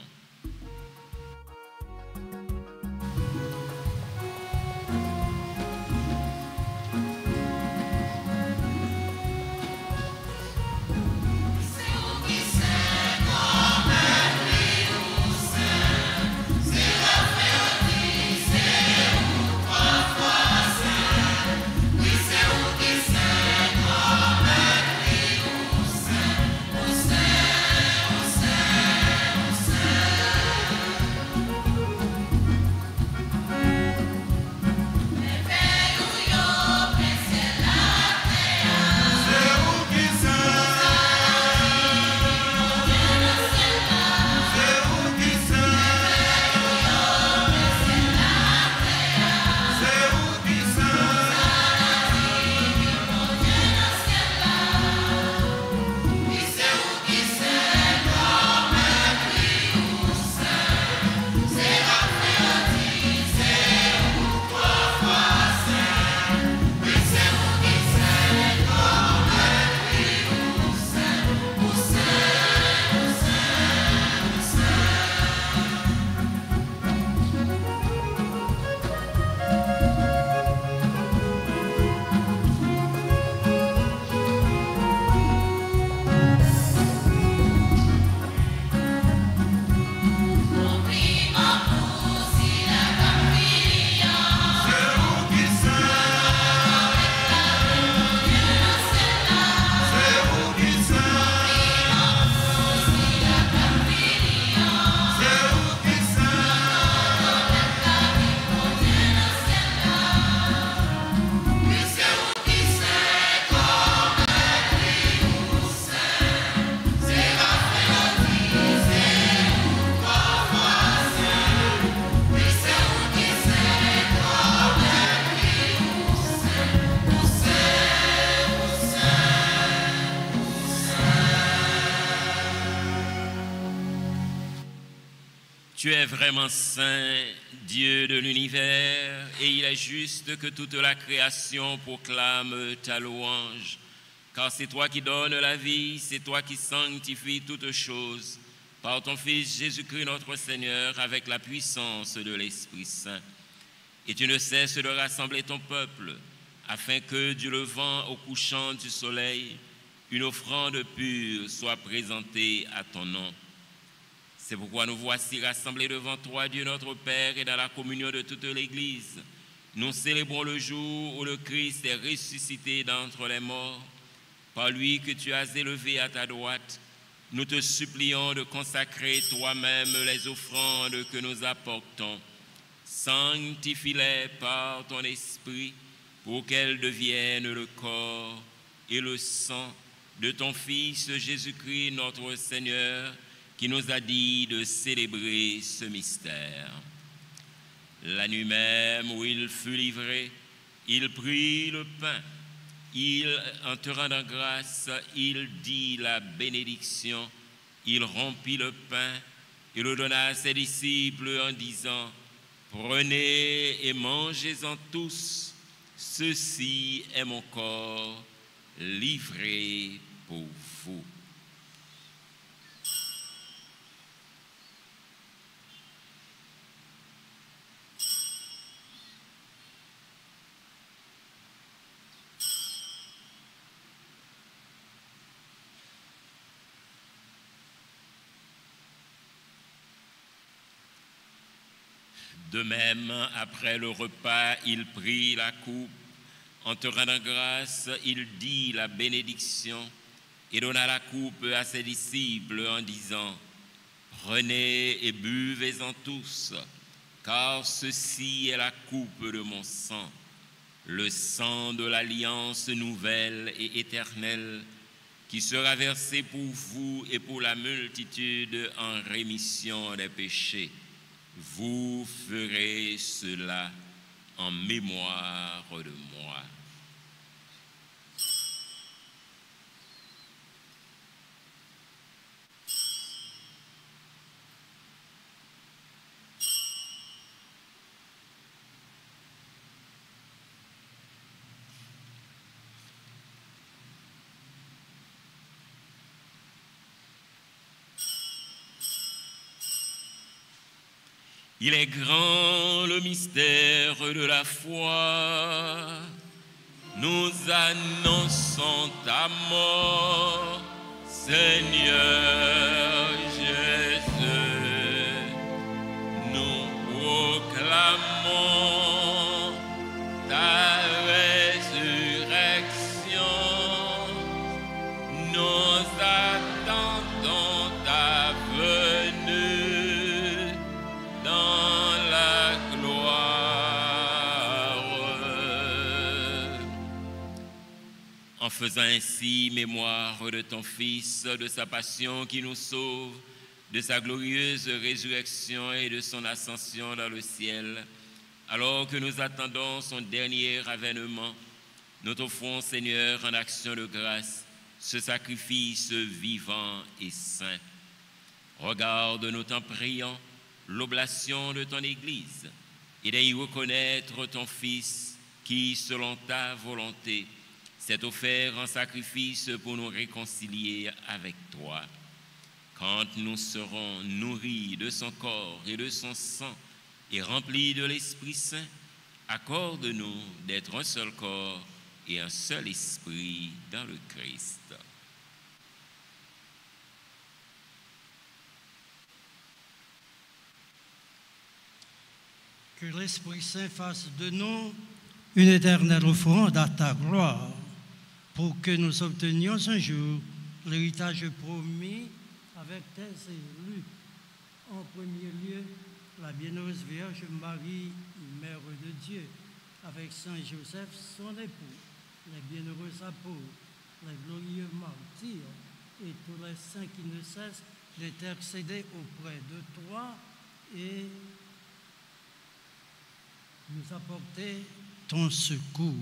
Tu es vraiment saint, Dieu de l'univers, et il est juste que toute la création proclame ta louange. Car c'est toi qui donnes la vie, c'est toi qui sanctifies toutes choses, par ton Fils Jésus-Christ notre Seigneur, avec la puissance de l'Esprit Saint. Et tu ne cesses de rassembler ton peuple, afin que du levant au couchant du soleil, une offrande pure soit présentée à ton nom. C'est pourquoi nous voici rassemblés devant toi, Dieu notre Père, et dans la communion de toute l'Église. Nous célébrons le jour où le Christ est ressuscité d'entre les morts. Par lui que tu as élevé à ta droite, nous te supplions de consacrer toi-même les offrandes que nous apportons. Sanctifie-les par ton esprit pour qu'elles deviennent le corps et le sang de ton Fils Jésus-Christ notre Seigneur, qui nous a dit de célébrer ce mystère. La nuit même où il fut livré, il prit le pain. En te rendant grâce, il dit la bénédiction. Il rompit le pain et le donna à ses disciples en disant: Prenez et mangez-en tous. Ceci est mon corps livré pour vous. De même, après le repas, il prit la coupe. En te rendant grâce, il dit la bénédiction et donna la coupe à ses disciples en disant: Prenez et buvez-en tous, car ceci est la coupe de mon sang, le sang de l'alliance nouvelle et éternelle, qui sera versé pour vous et pour la multitude en rémission des péchés. Vous ferez cela en mémoire de moi. Il est grand le mystère de la foi. Nous annonçons ta mort, Seigneur Jésus. Nous proclamons ta résurrection. Nous attendons ta venue. En faisant ainsi mémoire de ton Fils, de sa passion qui nous sauve, de sa glorieuse résurrection et de son ascension dans le ciel, alors que nous attendons son dernier avènement, nous t'offrons, Seigneur, en action de grâce, ce sacrifice vivant et saint. Regarde-nous t'en priant l'oblation de ton Église et d'y reconnaître ton Fils qui, selon ta volonté, s'est offert en sacrifice pour nous réconcilier avec toi. Quand nous serons nourris de son corps et de son sang et remplis de l'Esprit Saint, accorde-nous d'être un seul corps et un seul esprit dans le Christ. Que l'Esprit Saint fasse de nous une éternelle offrande à ta gloire, pour que nous obtenions un jour l'héritage promis avec tes élus. En premier lieu, la bienheureuse Vierge Marie, Mère de Dieu, avec Saint Joseph, son époux, les bienheureux apôtres, les glorieux martyrs et tous les saints qui ne cessent d'intercéder auprès de toi et nous apporter ton secours.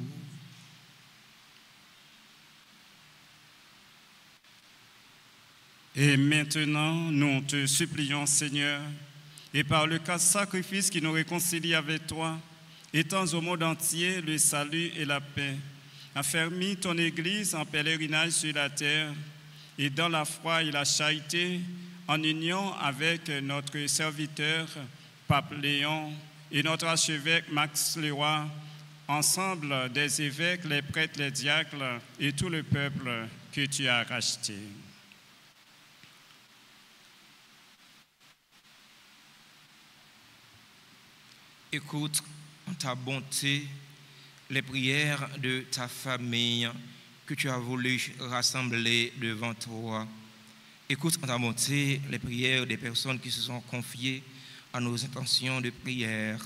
Et maintenant, nous te supplions, Seigneur, et par le sacrifice qui nous réconcilie avec toi, étends au monde entier le salut et la paix. Affermis ton Église en pèlerinage sur la terre et dans la foi et la charité, en union avec notre serviteur, Pape Léon, et notre archevêque Max Leroy, ensemble des évêques, les prêtres, les diacres et tout le peuple que tu as racheté. Écoute en ta bonté les prières de ta famille que tu as voulu rassembler devant toi. Écoute en ta bonté les prières des personnes qui se sont confiées à nos intentions de prière.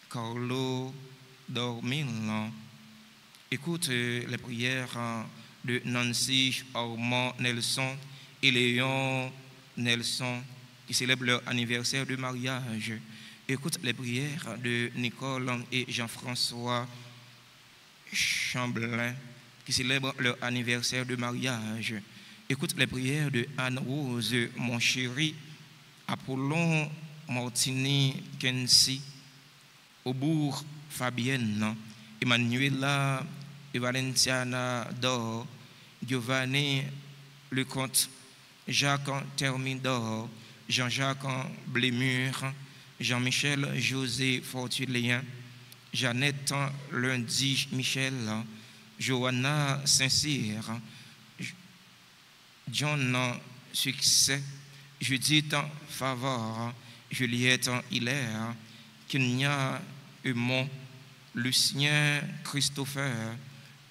Carlo Dormilan. Écoute les prières de Nancy, Armand, Nelson et Léon Nelson, qui célèbrent leur anniversaire de mariage. Écoute les prières de Nicole et Jean-François Chamblin, qui célèbrent leur anniversaire de mariage. Écoute les prières de Anne-Rose, mon chéri, Apollon Martini Kensi, Aubourg Fabienne, Emmanuela et Valentiana Dor, Giovanni Lecomte, Jacques Thermidor, Jean-Jacques Blémur, Jean-Michel José Fortulien, Jeannette Lundi Michel, Johanna Saint-Cyr, John Succès, Judith Favor, Juliette Hilaire, Kenya Eumont, Lucien Christopher,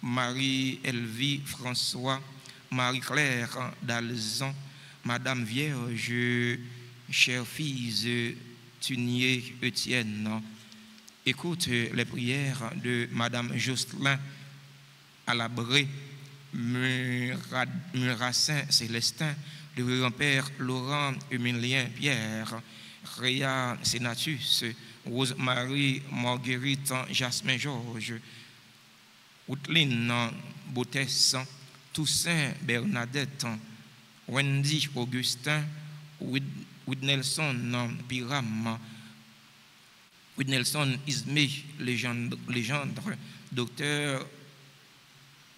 Marie-Elvie François, Marie-Claire Dalzan, Madame Vierge, chère fille Tunier Etienne. Écoute les prières de Madame Jocelyn Alabré, Murassin Célestin, de grand-père Laurent Emilien Pierre, Réa Sénatus, Rose-Marie Marguerite Jasmin Georges, Outline Boutesse, Toussaint Bernadette, Wendy Augustin, Widnelson Piram, Widnelson Ismé Légendre, Docteur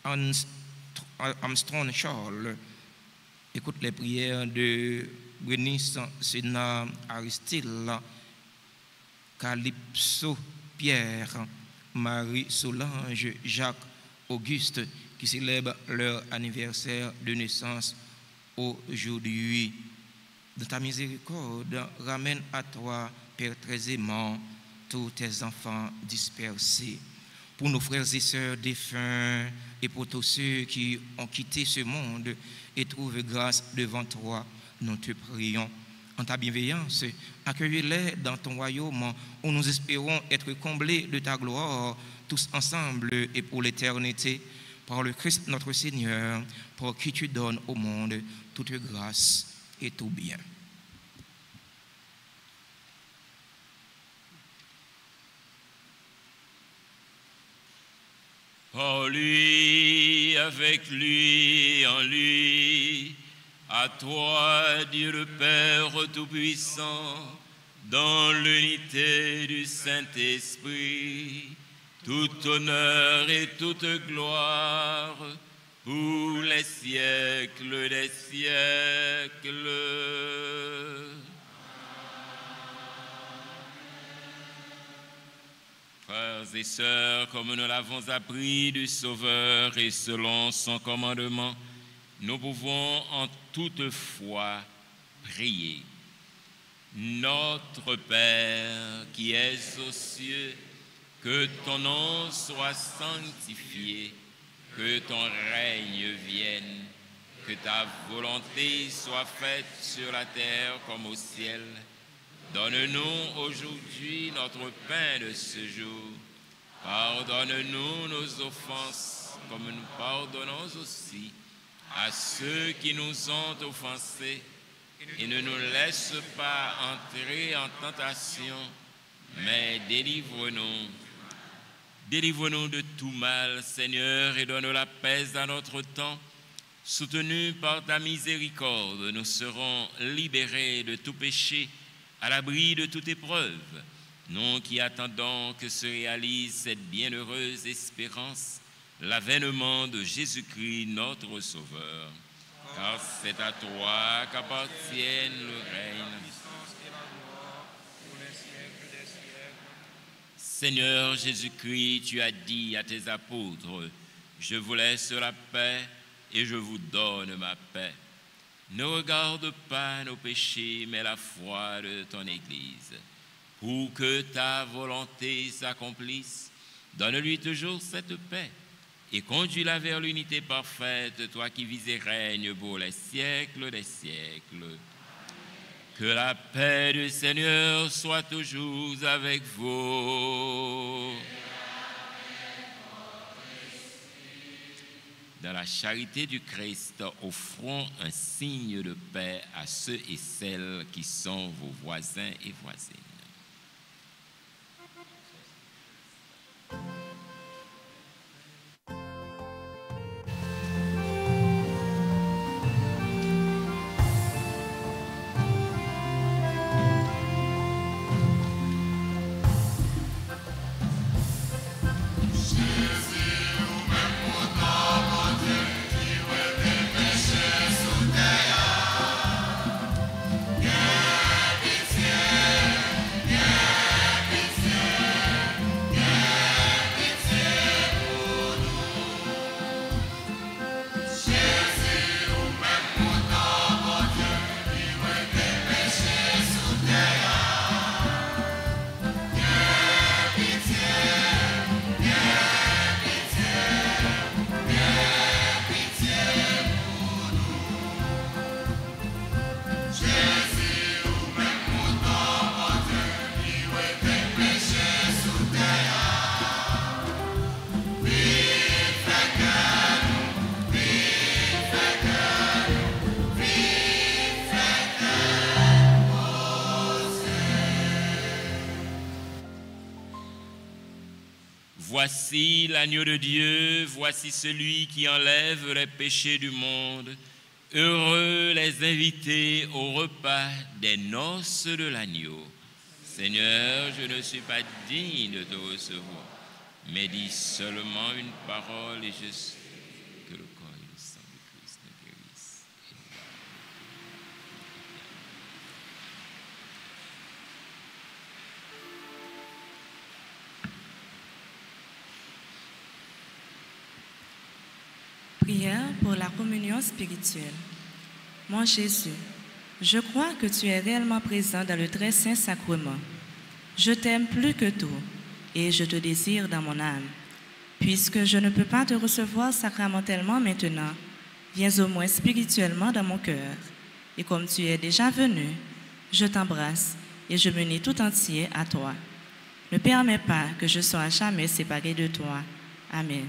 Armstrong Charles. Écoute les prières de Bénice Sénat Aristide, Calypso Pierre, Marie Solange, Jacques Auguste, qui célèbrent leur anniversaire de naissance aujourd'hui. Dans ta miséricorde, ramène à toi, Père très aimant, tous tes enfants dispersés. Pour nos frères et sœurs défunts et pour tous ceux qui ont quitté ce monde et trouvent grâce devant toi, nous te prions. En ta bienveillance, accueille-les dans ton royaume où nous espérons être comblés de ta gloire, tous ensemble et pour l'éternité, par le Christ notre Seigneur, pour qui tu donnes au monde toute grâce et tout bien. Par lui, avec lui, en lui, à toi, Dieu le Père Tout-Puissant, dans l'unité du Saint-Esprit, tout honneur et toute gloire pour les siècles des siècles. Frères et sœurs, comme nous l'avons appris du Sauveur et selon son commandement, nous pouvons en toute foi prier. Notre Père qui es aux cieux, que ton nom soit sanctifié, que ton règne vienne, que ta volonté soit faite sur la terre comme au ciel. Donne-nous aujourd'hui notre pain de ce jour. Pardonne-nous nos offenses, comme nous pardonnons aussi à ceux qui nous ont offensés. Et ne nous laisse pas entrer en tentation, mais délivre-nous. Délivre-nous de tout mal, Seigneur, et donne la paix à notre temps. Soutenus par ta miséricorde, nous serons libérés de tout péché, à l'abri de toute épreuve, nous qui attendons que se réalise cette bienheureuse espérance, l'avènement de Jésus-Christ, notre Sauveur. Car c'est à toi qu'appartiennent le règne. Seigneur Jésus-Christ, tu as dit à tes apôtres, je vous laisse la paix et je vous donne ma paix. Ne regarde pas nos péchés, mais la foi de ton Église. Pour que ta volonté s'accomplisse, donne-lui toujours cette paix et conduis-la vers l'unité parfaite, toi qui vis et règnes pour les siècles des siècles. Que la paix du Seigneur soit toujours avec vous. dans la charité du Christ, offrons un signe de paix à ceux et celles qui sont vos voisins et voisines. Voici l'agneau de Dieu, voici celui qui enlève les péchés du monde. Heureux les invités au repas des noces de l'agneau. Seigneur, je ne suis pas digne de te recevoir, mais dis seulement une parole et je sais que le corps et le sang de Christ me guérissent. Prière pour la communion spirituelle. Mon Jésus, je crois que tu es réellement présent dans le très saint sacrement. Je t'aime plus que tout et je te désire dans mon âme. Puisque je ne peux pas te recevoir sacramentellement maintenant, viens au moins spirituellement dans mon cœur. Et comme tu es déjà venu, je t'embrasse et je me lie tout entier à toi. Ne permets pas que je sois jamais séparé de toi. Amen.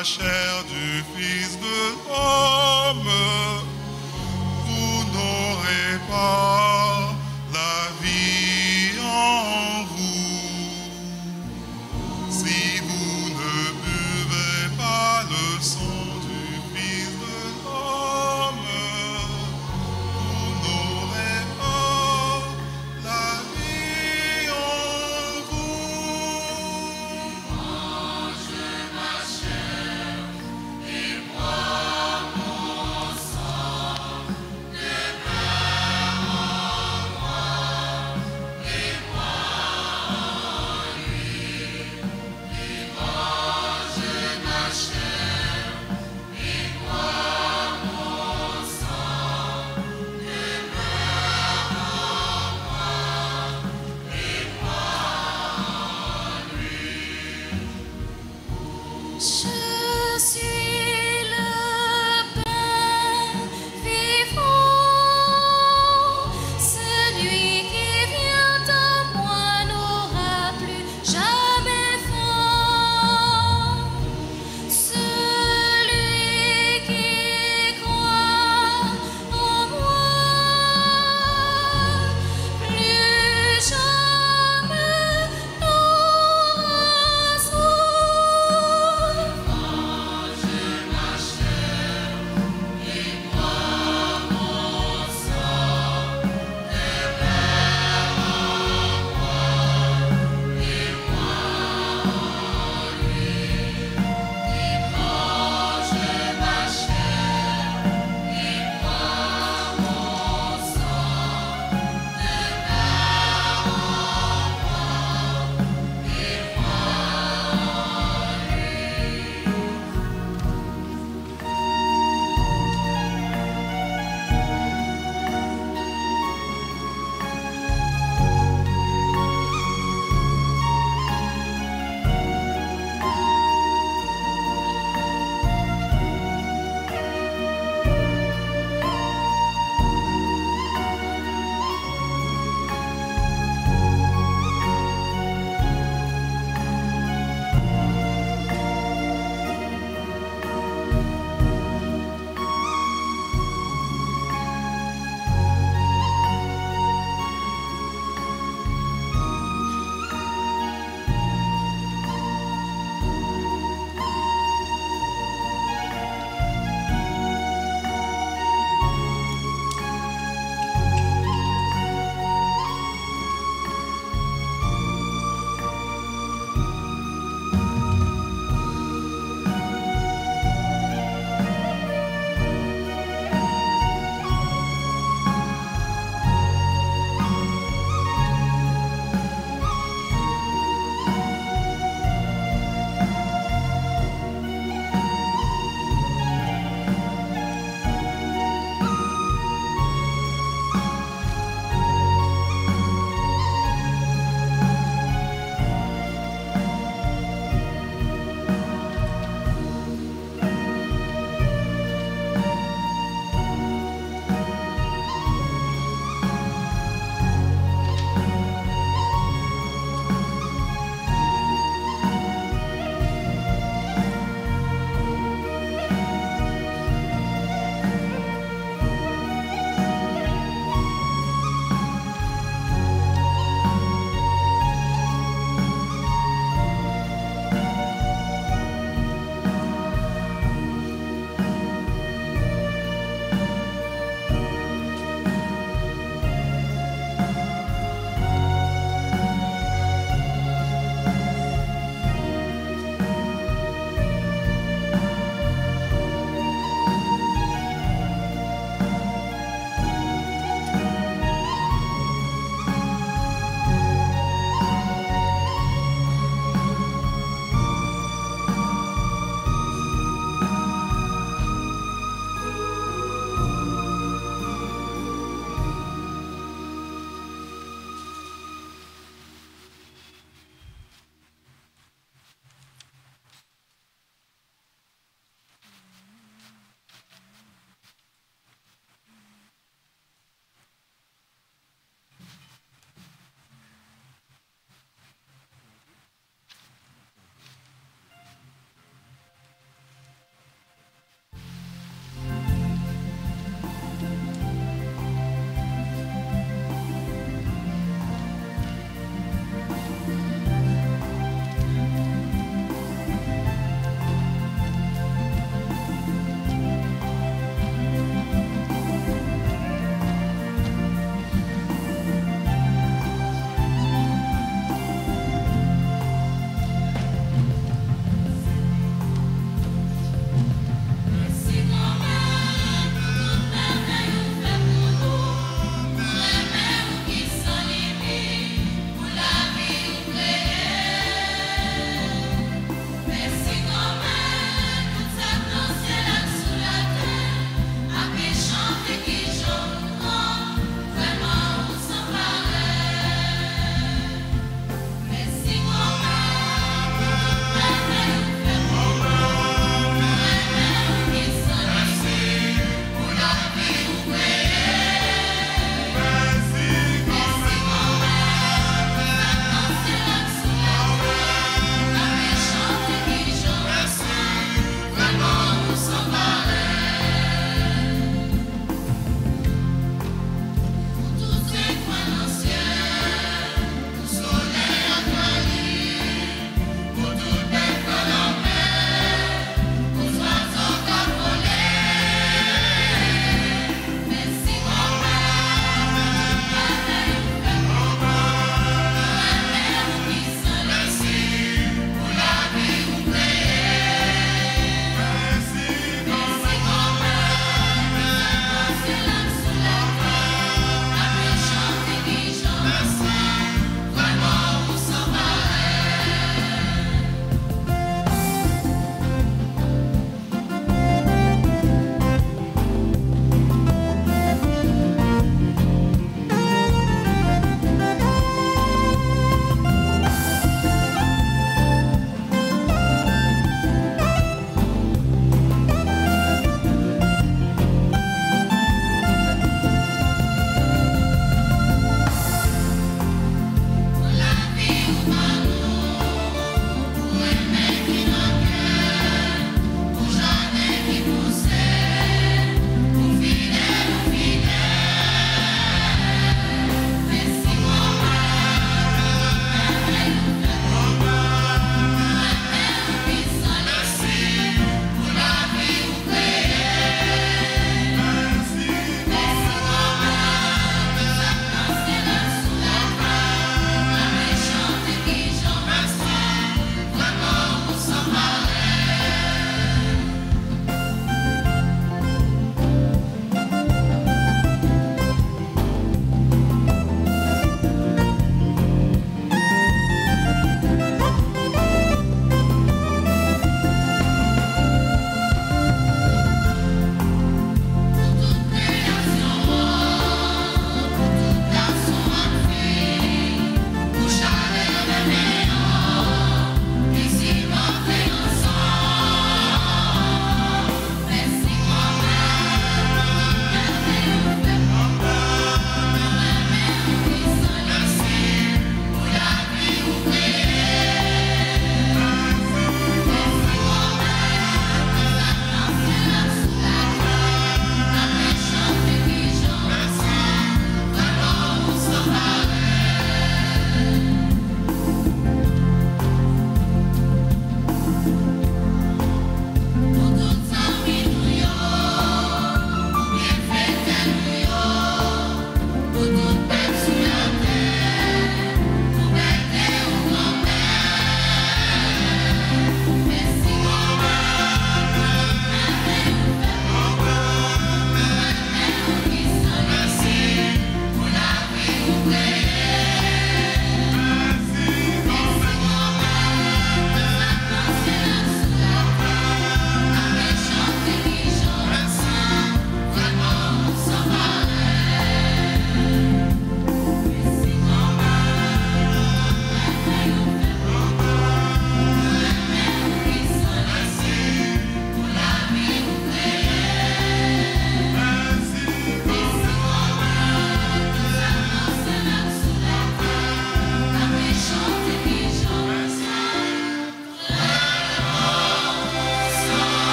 la chair du Fils de l'homme, vous n'aurez pas la vie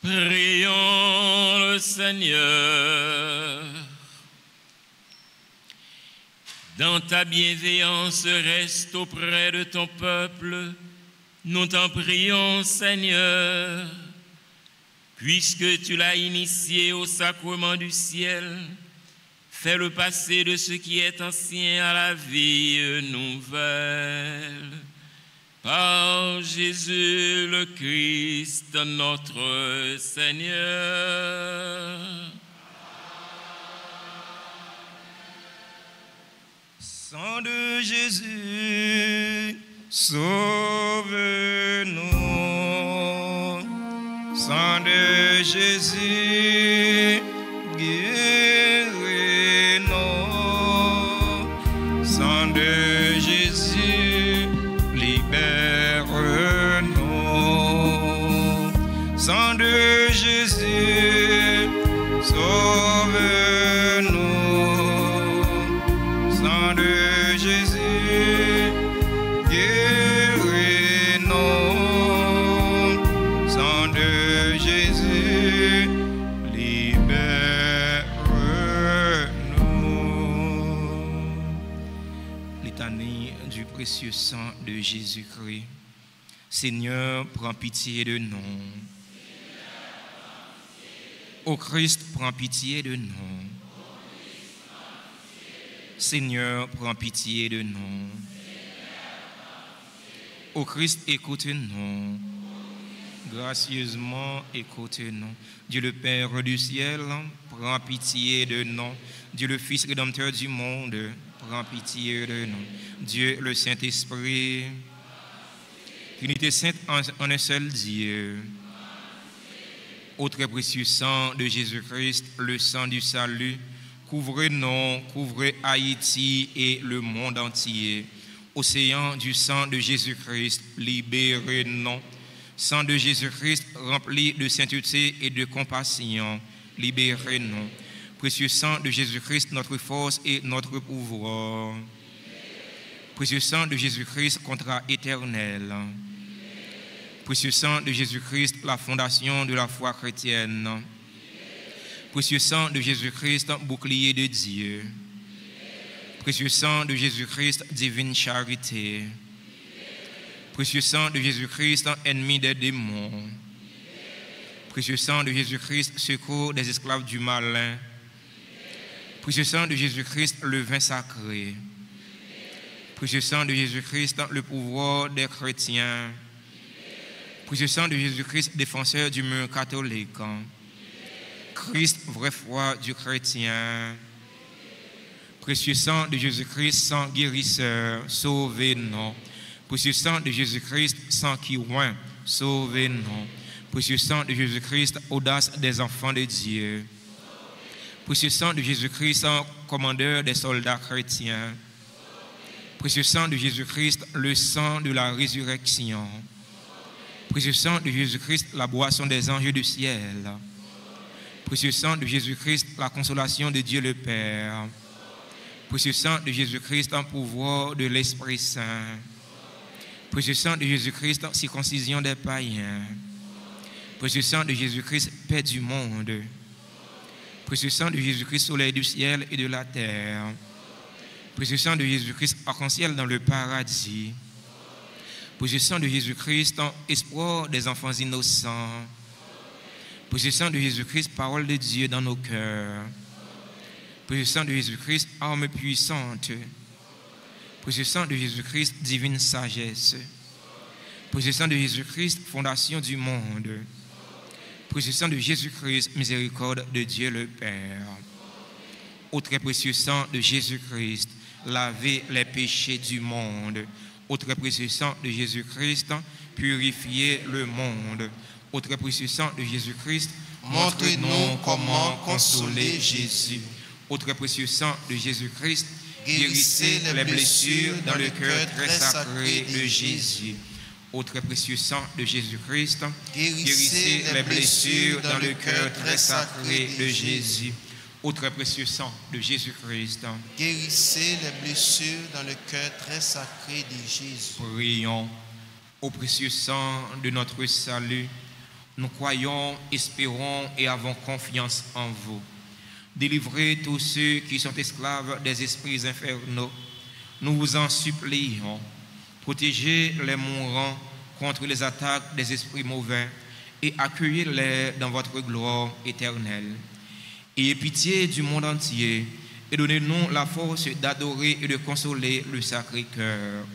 Prions le Seigneur. Dans ta bienveillance, reste auprès de ton peuple. Nous t'en prions, Seigneur. Puisque tu l'as initié au sacrement du ciel, fais-le passer de ce qui est ancien à la vie nouvelle. Par Jésus le Christ, notre Seigneur. Sang de Jésus, sauve-nous. Sang de Jésus, guéris-nous. Sang de Jésus, libère-nous. Sang de Jésus, sauve-nous. Sang de Jésus, guéris-nous. Sang de Jésus, libère-nous. Litanie du précieux sang de Jésus-Christ. Seigneur, prends pitié de nous. Ô Christ, prends pitié de nous. Seigneur, prends pitié de nous. Ô Christ, écoute-nous. Gracieusement, écoute-nous. Dieu le Père du ciel, prends pitié de nous. Dieu le Fils rédempteur du monde, prends pitié de nous. Dieu le Saint-Esprit, unité sainte en un seul Dieu. Ô très précieux sang de Jésus-Christ, le sang du salut, couvrez-nous, couvrez Haïti et le monde entier. Océan du sang de Jésus-Christ, libérez-nous. Sang de Jésus-Christ, rempli de sainteté et de compassion, libérez-nous. Précieux sang de Jésus-Christ, notre force et notre pouvoir. Précieux sang de Jésus-Christ, contrat éternel. Précieux sang de Jésus-Christ, la fondation de la foi chrétienne. Précieux sang de Jésus-Christ, bouclier de Dieu. Précieux sang de Jésus-Christ, divine charité. Précieux sang de Jésus-Christ, ennemi des démons. Précieux sang de Jésus-Christ, secours des esclaves du malin. Précieux sang de Jésus-Christ, le vin sacré. Précieux sang de Jésus-Christ, le pouvoir des chrétiens. Précieux sang de Jésus-Christ, défenseur du mur catholique. Christ, vraie foi du chrétien. Précieux sang de Jésus-Christ, sang guérisseur, sauvez-nous. Précieux sang de Jésus-Christ, sang qui oint, sauvez-nous. Précieux sang de Jésus-Christ, audace des enfants de Dieu. Précieux sang de Jésus-Christ, commandeur des soldats chrétiens. Précieux sang de Jésus-Christ, le sang de la résurrection. Précieux sang de Jésus-Christ, la boisson des anges du ciel. Précieux sang de Jésus-Christ, la consolation de Dieu le Père. Précieux sang de Jésus-Christ, en pouvoir de l'Esprit Saint. Précieux sang de Jésus-Christ, circoncision des païens. Précieux sang de Jésus-Christ, paix du monde. Précieux sang de Jésus-Christ, soleil du ciel et de la terre. Précieux sang de Jésus-Christ, arc-en-ciel dans le paradis. Précieux sang de Jésus-Christ, espoir des enfants innocents. Précieux sang de Jésus-Christ, parole de Dieu dans nos cœurs. Précieux sang de Jésus-Christ, arme puissante. Précieux sang de Jésus-Christ, divine sagesse. Précieux sang de Jésus-Christ, fondation du monde. Précieux sang de Jésus-Christ, miséricorde de Dieu le Père. Au très précieux sang de Jésus-Christ, lavez les péchés du monde. Au très précieux sang de Jésus-Christ, purifiez le monde. Au très précieux sang de Jésus-Christ, montrez-nous comment consoler Jésus. Au très précieux sang de Jésus-Christ, guérissez les blessures dans le cœur très sacré de Jésus. Au très précieux sang de Jésus-Christ, guérissez les blessures dans le cœur très sacré de Jésus. Au très précieux sang de Jésus-Christ, guérissez les blessures dans le cœur très sacré de Jésus. Prions. Au précieux sang de notre salut, Nous croyons, espérons et avons confiance en vous. Délivrez tous ceux qui sont esclaves des esprits infernaux. Nous vous en supplions. Protégez les mourants contre les attaques des esprits mauvais et accueillez-les dans votre gloire éternelle. Ayez pitié du monde entier et donnez-nous la force d'adorer et de consoler le Sacré-Cœur.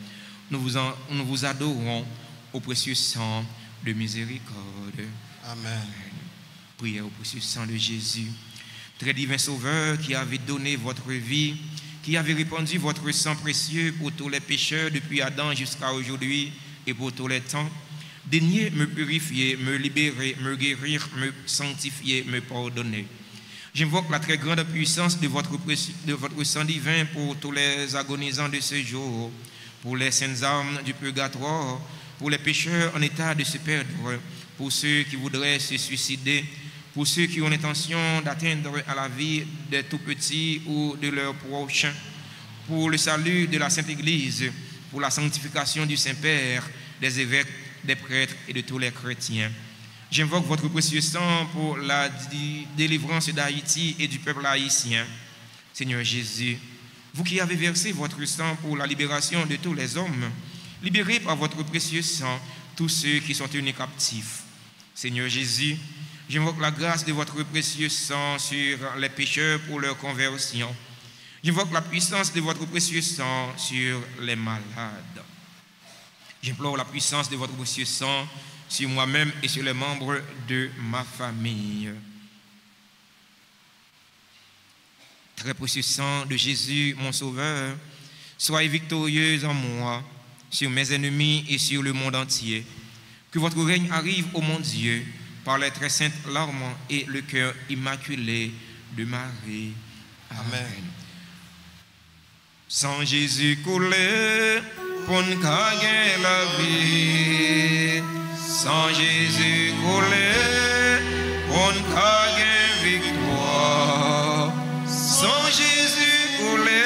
Nous vous adorons au précieux sang de miséricorde. Amen. Priez au précieux sang de Jésus. Très divin Sauveur, qui avez donné votre vie, qui avez répandu votre sang précieux pour tous les pécheurs depuis Adam jusqu'à aujourd'hui et pour tous les temps, daignez me purifier, me libérer, me guérir, me sanctifier, me pardonner. J'invoque la très grande puissance de votre sang divin pour tous les agonisants de ce jour, pour les saintes âmes du purgatoire, pour les pécheurs en état de se perdre, pour ceux qui voudraient se suicider, pour ceux qui ont l'intention d'atteindre à la vie des tout-petits ou de leurs proches, pour le salut de la Sainte Église, pour la sanctification du Saint-Père, des évêques, des prêtres et de tous les chrétiens. J'invoque votre précieux sang pour la délivrance d'Haïti et du peuple haïtien. Seigneur Jésus, vous qui avez versé votre sang pour la libération de tous les hommes, libérez par votre précieux sang tous ceux qui sont tenus captifs. Seigneur Jésus, j'invoque la grâce de votre précieux sang sur les pécheurs pour leur conversion. J'invoque la puissance de votre précieux sang sur les malades. J'implore la puissance de votre précieux sang sur moi-même et sur les membres de ma famille. Très précieux sang de Jésus, mon Sauveur, soyez victorieux en moi, sur mes ennemis et sur le monde entier. Que votre règne arrive, ô mon Dieu, par les très saintes larmes et le cœur immaculé de Marie. Amen. Sans Jésus coulé, pour nous gagner la vie. Sans Jésus coulé, pour nous gagner victoire. Sans Jésus coulé,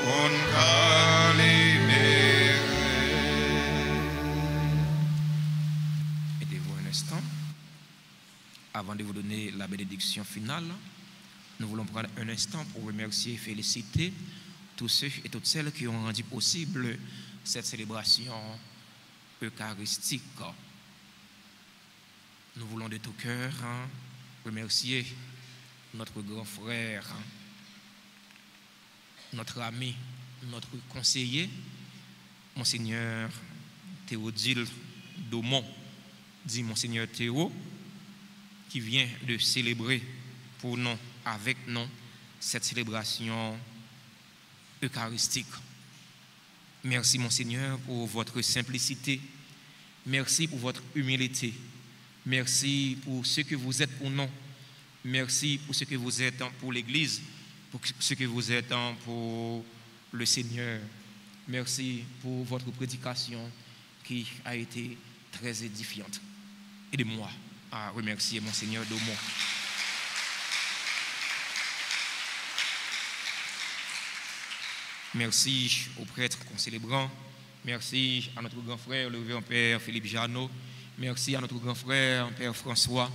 pour nous libérer. Aidez-vous un instant. Avant de vous donner la bénédiction finale, nous voulons prendre un instant pour remercier et féliciter tous ceux et toutes celles qui ont rendu possible cette célébration eucharistique. Nous voulons de tout cœur remercier notre grand frère, notre ami, notre conseiller, Monseigneur Théodile Daumont, dit Monseigneur Théo, qui vient de célébrer pour nous, avec nous, cette célébration eucharistique. Merci, Monseigneur, pour votre simplicité. Merci pour votre humilité. Merci pour ce que vous êtes pour nous. Merci pour ce que vous êtes pour l'Église, pour ce que vous êtes pour le Seigneur. Merci pour votre prédication qui a été très édifiante. Aidez-moi à remercier Monseigneur Daumont. Merci aux prêtres concélébrants. Merci à notre grand frère, le révérend Père Philippe Jeannot. Merci à notre grand frère, Père François.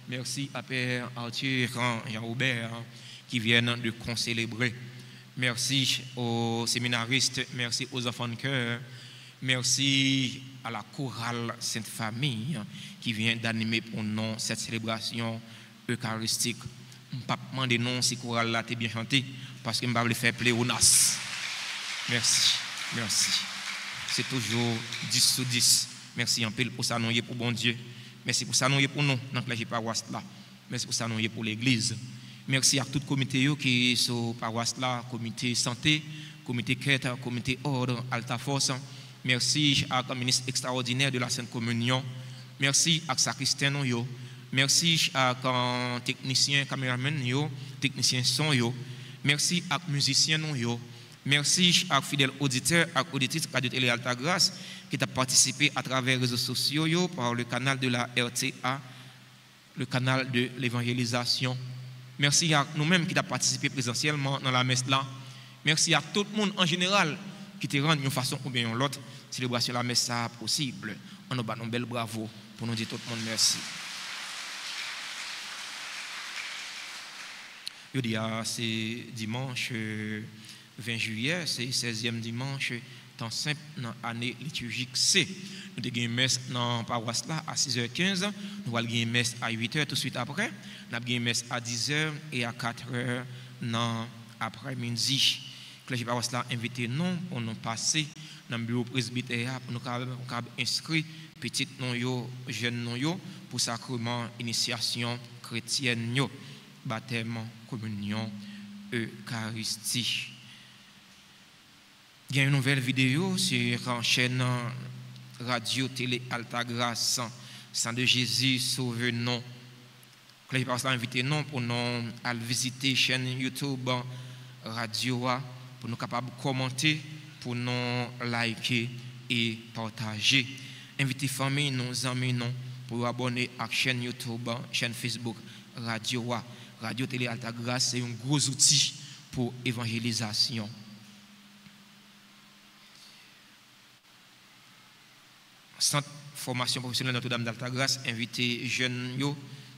Merci à Père Arthur Jean-Robert qui viennent de concélébrer. Merci aux séminaristes, merci aux enfants de cœur. Merci à la chorale Sainte Famille qui vient d'animer pour nous cette célébration eucharistique. Je ne vais pas demander non si la chorale a été bien chantée parce que je ne vais pas le faire pléonas. Merci, merci. C'est toujours 10 sur 10. Merci en pile pour ça, nous pour bon Dieu. Merci pour ça, nous pour nous, dans la paroisse là. Merci pour ça, nous pour l'Église. Merci à tout le comité qui est sur la paroisse là, comité santé, comité quête, comité ordre, Alta Force. Merci à la ministre extraordinaire de la Sainte Communion. Merci à sacristain. Merci à la technicien, caméraman, technicien son. Merci à les musiciens. Merci à fidèles auditeurs et auditrices de Radio Télé Alta Grâce qui ont participé à travers les réseaux sociaux par le canal de la RTA, le canal de l'évangélisation. Merci à nous-mêmes qui avons participé présentiellement dans la messe là. Merci à tout le monde en général qui te rend d'une façon ou bien l'autre, célébration la messe ça possible. On nous bat un bel bravo pour nous dire tout le monde merci. Je dis, c'est dimanche 20 juillet, c'est le 16e dimanche, temps simple dans l'année liturgique C. Nous avons une messe dans la paroisse là à 6h15, nous allons une messe à 8h tout de suite après, nous avons une messe à 10h et à 4h dans l'après-midi. Le clergé paroisse là invité nous pour nous passer dans le bureau presbytère pour nous inscrire petit non jeune non pour sacrement initiation chrétienne yo, baptême, communion, Eucharistie. Il y a une nouvelle vidéo sur la chaîne radio télé Altagrace, Sang de Jésus sauve nous. Le clergé invité nous pour nous aller visiter la chaîne YouTube radio pour nous capables de commenter, pour nous liker et partager. Inviter famille, nos amis, nous, pour abonner à la chaîne YouTube, chaîne Facebook, Radio Télé Altagrace, c'est un gros outil pour évangélisation. Centre formation professionnelle Notre-Dame d'Altagrace, inviter jeunes,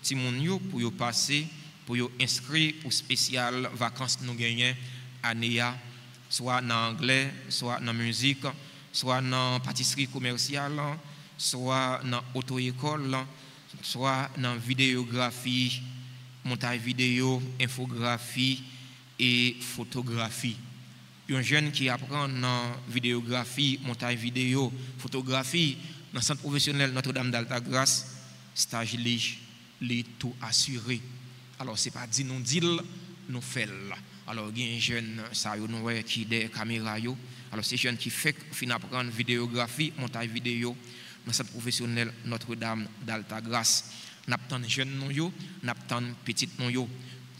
Timoun yo, pour yo passer, pour yo inscrire pour spécial vacances nous gagnons année, soit en anglais, soit en musique, soit en pâtisserie commerciale, soit en auto-école, soit en vidéographie, montage vidéo, infographie et photographie. Un jeune qui apprend en vidéographie, montage vidéo, photographie, dans le centre professionnel Notre-Dame d'Altagrace, stage les tout assuré. Alors, ce n'est pas dit nous dire, nous faisons. Alors, il y a un jeune qui a des caméras. Alors, c'est un jeune qui fait apprendre vidéographie, montage vidéo dans le centre professionnel Notre-Dame d'Altagrace. Nous avons jeunes, nous avons petits.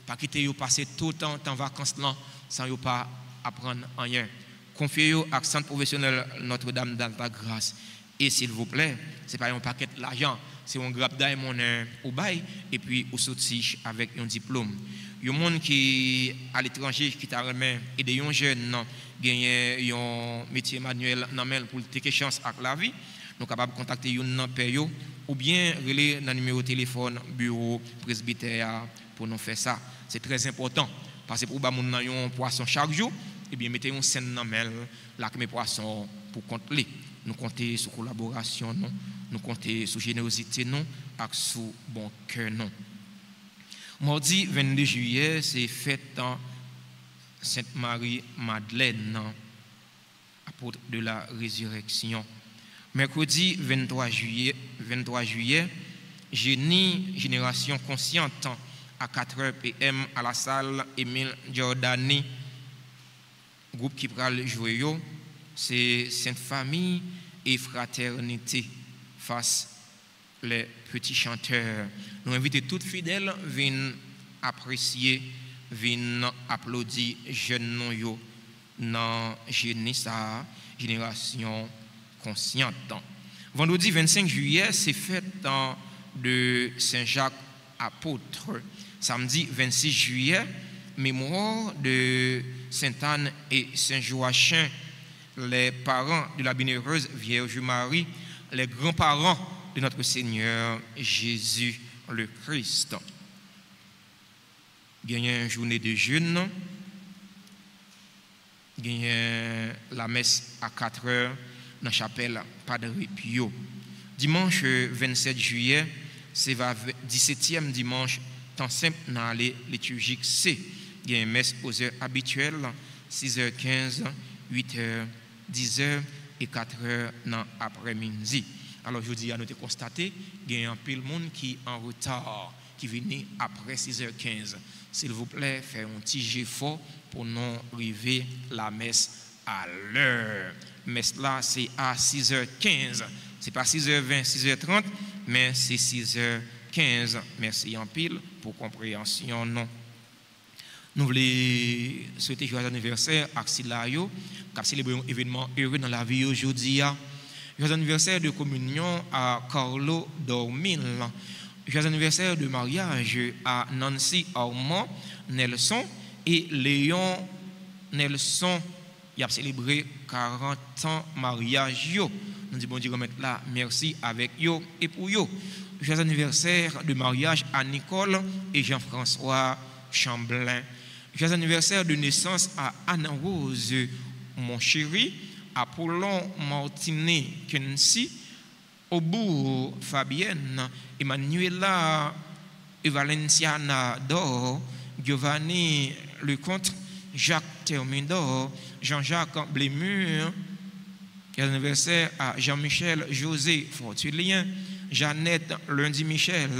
Pas quitter passer tout le temps en vacances là, sans pas apprendre rien. Confiez-vous à centre professionnel Notre-Dame d'Altagrace. Et s'il vous plaît, ce n'est pas un paquet d'argent, c'est un grappe d'aimon au bail et puis au sorti avec un diplôme. Il y a des gens qui à l'étranger qui t'a remis et des jeunes qui ont un métier manuel pour take chance avec la vie. Nous sommes capables de contacter un père ou bien relayer dans le numéro de téléphone bureau presbytère pour nous faire ça. C'est très important parce que pour nous avons un poisson chaque jour et bien mettez une scène dans la mes poissons pour compter. Nous comptons sur collaboration, nous comptons sur générosité, et sur bon cœur. Mardi 22 juillet, c'est fête dans Sainte Marie-Madeleine, apôtre de la résurrection. Mercredi 23 juillet, génération consciente à 4h PM à la salle Émile Giordani, groupe qui pral jouer. C'est Sainte Famille et Fraternité face les petits chanteurs. Nous invitons toutes fidèles à venir apprécier, venir applaudir jeunes nous dans génération consciente. Vendredi 25 juillet, c'est fête de Saint-Jacques apôtre. Samedi 26 juillet, mémoire de Sainte-Anne et Saint-Joachim, les parents de la bienheureuse Vierge Marie, les grands-parents de notre Seigneur Jésus le Christ. Il y a une journée de jeûne, il y a la messe à 4h dans la chapelle Padre Pio. Dimanche 27 juillet, c'est le 17e dimanche, temps simple dans l'année liturgique C. Il y a une messe aux heures habituelles, 6h15, 8h, 10h et 4h dans l'après-midi. Alors je dis à nous de constater qu'il y a un peu de monde qui est en retard, qui vient après 6h15. S'il vous plaît, faites un petit jet fort pour nous arriver la messe à l'heure. Messe là, c'est à 6h15. Ce n'est pas 6h20, 6h30, mais c'est 6h15. Merci en pile pour compréhension. Non. Nous voulons souhaiter joyeux anniversaire à Silayo, qui a célébré un événement heureux dans la vie aujourd'hui. Joyeux anniversaire de communion à Carlo Dormil. Joyeux anniversaire de mariage à Nancy Armand Nelson et Léon Nelson il a célébré 40 ans mariage yo. Nous disons bon Dieu remettre là merci avec yo et pour yo. Joyeux anniversaire de mariage à Nicole et Jean-François Chamblin. Joyeux anniversaire de naissance à Anne-Rose, mon chéri, Apollon Martinet Kensi, Aubourg Fabienne, Emmanuela et Valenciana Dor, Giovanni Lecomte, Jacques Thermidor, Jean-Jacques Blémur. Joyeux anniversaire à Jean-Michel José Fortulien, Jeannette Lundi Michel,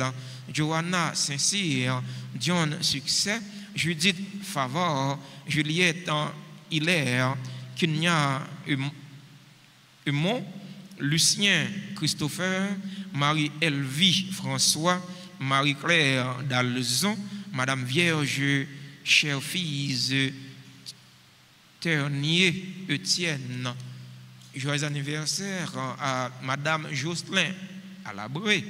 Johanna Saint-Cyr, Dion Succès, Judith Favor, Juliette Hilaire, Kenya Humont, Lucien Christopher, Marie-Elvie François, Marie-Claire Dalzon, Madame Vierge Cherfise Ternier Etienne. Joyeux anniversaire à Madame Jocelyn Alabré,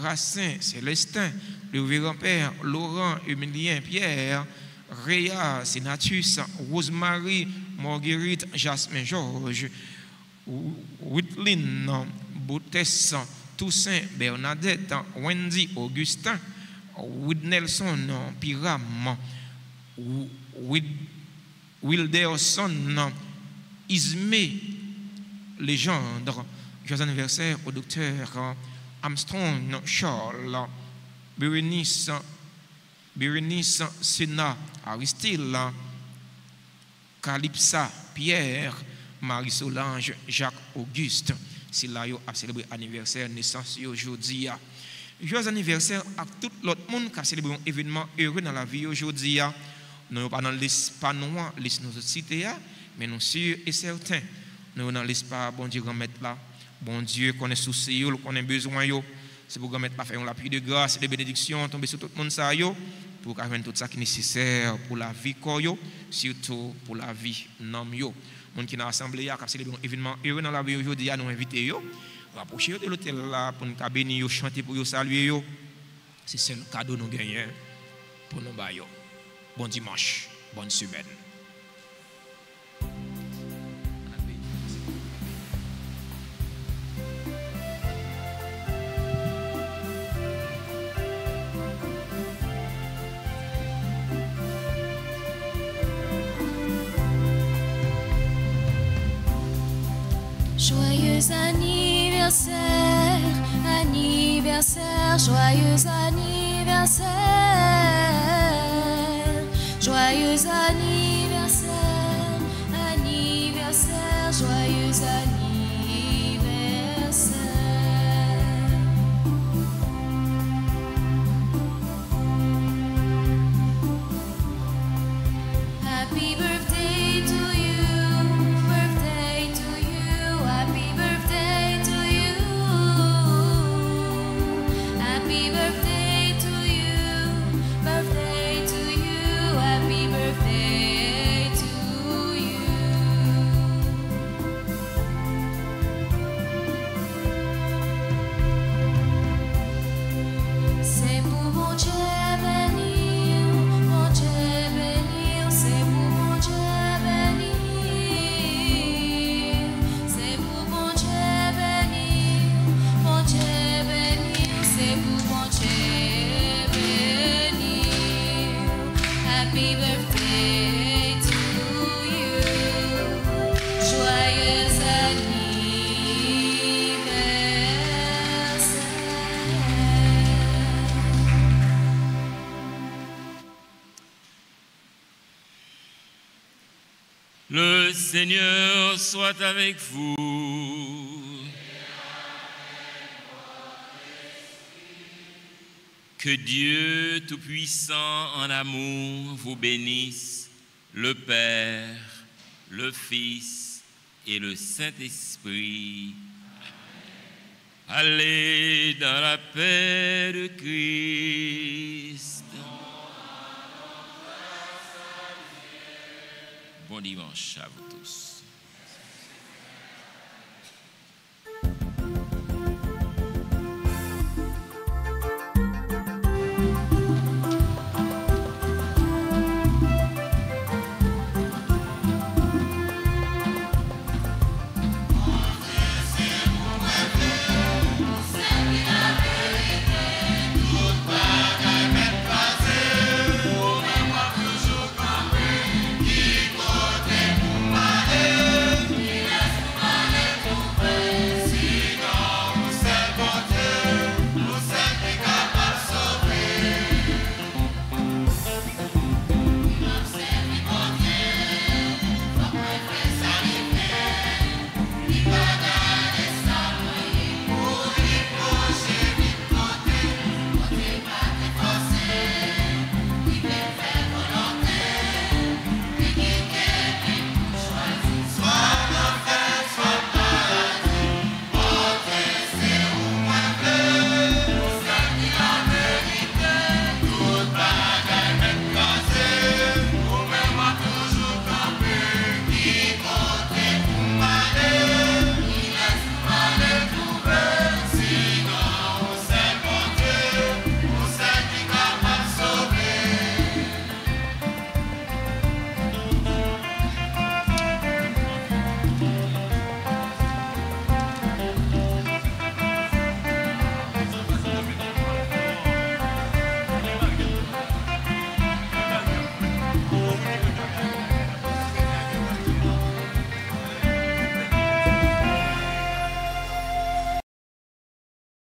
Racin Célestin, le révérend père Laurent Emilien Pierre, Réa Sénatus, Rosemary Marguerite Jasmin Georges, Whitlin Boutès, Toussaint Bernadette, Wendy Augustin, Nelson Piram, Wilderson Ismé Légendre. Joyeux anniversaire au docteur Armstrong Charles, Bérénice Sénat Aristide, Calypsa Pierre, Marie-Solange Jacques Auguste. C'est là a célébré anniversaire naissance aujourd'hui. Joyeux anniversaire à tout l'autre monde qui a célébré un événement heureux dans la vie aujourd'hui. Nous ne sommes pas dans l'espace noir, nos cités, mais nous sommes sûrs et certains. Nous sommes dans l'espace, bon Dieu, remettre là. Bon Dieu, qu'on est souci, qu'on a besoin, c'est pour remettre pas faire un appui de grâce et de bénédiction, tomber sur tout le monde, ça, pour avoir tout ça qui est nécessaire pour la vie, surtout pour la vie, non, yo. Les gens qui sont assemblés, qui ont célébré un événement heureux dans la vie aujourd'hui, nous invitons, rapprocher de l'hôtel là, pour nous bénir, chanter pour nous saluer. C'est le cadeau que nous gagnons pour nous bailler. Bon dimanche, bonne semaine. Joyeux anniversaire, anniversaire, joyeux anniversaire, joyeux anniversaire, anniversaire, joyeux anniversaire. Happy birthday to you, birthday to you, happy birthday to you, happy birthday to you, birthday to you, happy birthday to you. C'est pour mon Dieu bénir, mon Dieu bénir, c'est pour mon Dieu bénir, c'est pour mon Dieu bénir, mon Dieu bénir, c'est pour mon Dieu bénir. Happy birthday to you, joyeux anniversaire. Le Seigneur soit avec vous. Que Dieu Tout-Puissant en amour vous bénisse, le Père, le Fils et le Saint-Esprit. Allez dans la paix de Christ. Bon dimanche à vous tous.